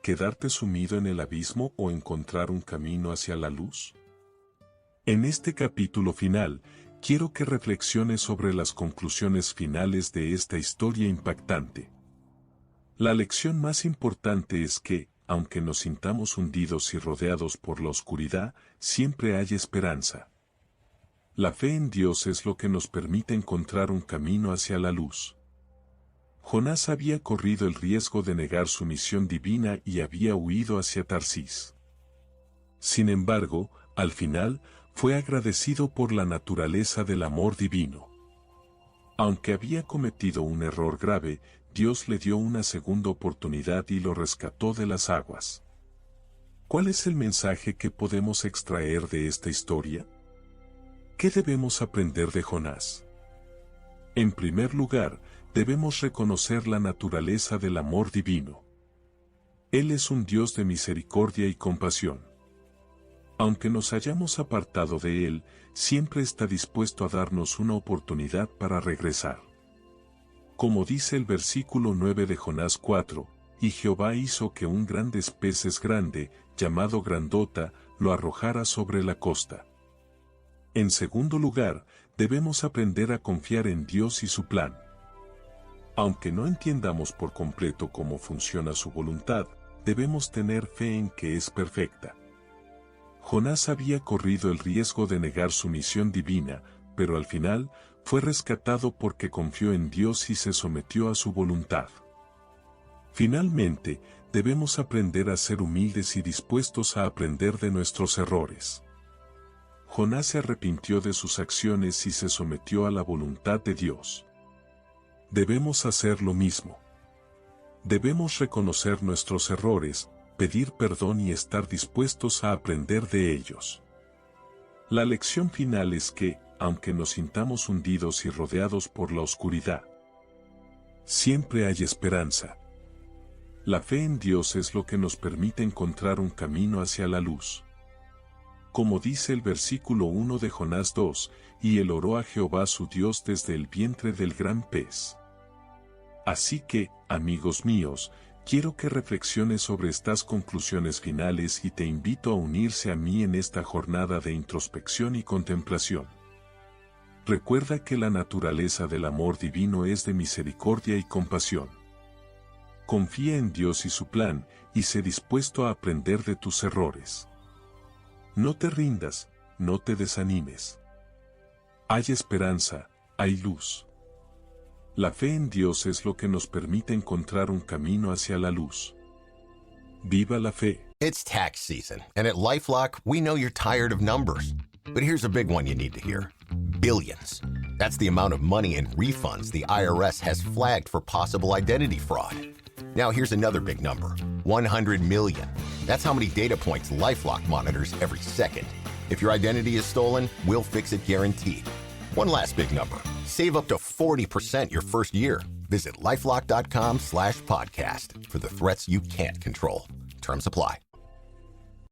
A: ¿Quedarte sumido en el abismo o encontrar un camino hacia la luz? En este capítulo final, quiero que reflexiones sobre las conclusiones finales de esta historia impactante. La lección más importante es que, aunque nos sintamos hundidos y rodeados por la oscuridad, siempre hay esperanza. La fe en Dios es lo que nos permite encontrar un camino hacia la luz. Jonás había corrido el riesgo de negar su misión divina y había huido hacia Tarsis. Sin embargo, al final, fue agradecido por la naturaleza del amor divino. Aunque había cometido un error grave, Dios le dio una segunda oportunidad y lo rescató de las aguas. ¿Cuál es el mensaje que podemos extraer de esta historia? ¿Qué debemos aprender de Jonás? En primer lugar, debemos reconocer la naturaleza del amor divino. Él es un Dios de misericordia y compasión. Aunque nos hayamos apartado de Él, siempre está dispuesto a darnos una oportunidad para regresar. Como dice el versículo 9 de Jonás 4, y Jehová hizo que un grandes peces grande, llamado grandota, lo arrojara sobre la costa. En segundo lugar, debemos aprender a confiar en Dios y su plan. Aunque no entiendamos por completo cómo funciona su voluntad, debemos tener fe en que es perfecta. Jonás había corrido el riesgo de negar su misión divina, pero al final, fue rescatado porque confió en Dios y se sometió a su voluntad. Finalmente, debemos aprender a ser humildes y dispuestos a aprender de nuestros errores. Jonás se arrepintió de sus acciones y se sometió a la voluntad de Dios. Debemos hacer lo mismo. Debemos reconocer nuestros errores, pedir perdón y estar dispuestos a aprender de ellos. La lección final es que, aunque nos sintamos hundidos y rodeados por la oscuridad, siempre hay esperanza. La fe en Dios es lo que nos permite encontrar un camino hacia la luz. Como dice el versículo 1 de Jonás 2, y él oró a Jehová su Dios desde el vientre del gran pez. Así que, amigos míos, quiero que reflexiones sobre estas conclusiones finales y te invito a unirse a mí en esta jornada de introspección y contemplación. Recuerda que la naturaleza del amor divino es de misericordia y compasión. Confía en Dios y su plan, y sé dispuesto a aprender de tus errores. No te rindas, no te desanimes. Hay esperanza, hay luz. La fe en Dios es lo que nos permite encontrar un camino hacia la luz. ¡Viva la fe!
E: It's tax season, and at LifeLock, we know you're tired of numbers. But here's a big one you need to hear. Billions. That's the amount of money in refunds the IRS has flagged for possible identity fraud. Now here's another big number. 100 million. That's how many data points LifeLock monitors every second. If your identity is stolen, we'll fix it guaranteed. One last big number. Save up to 40% your first year. Visit LifeLock.com/podcast for the threats you can't control. Terms apply.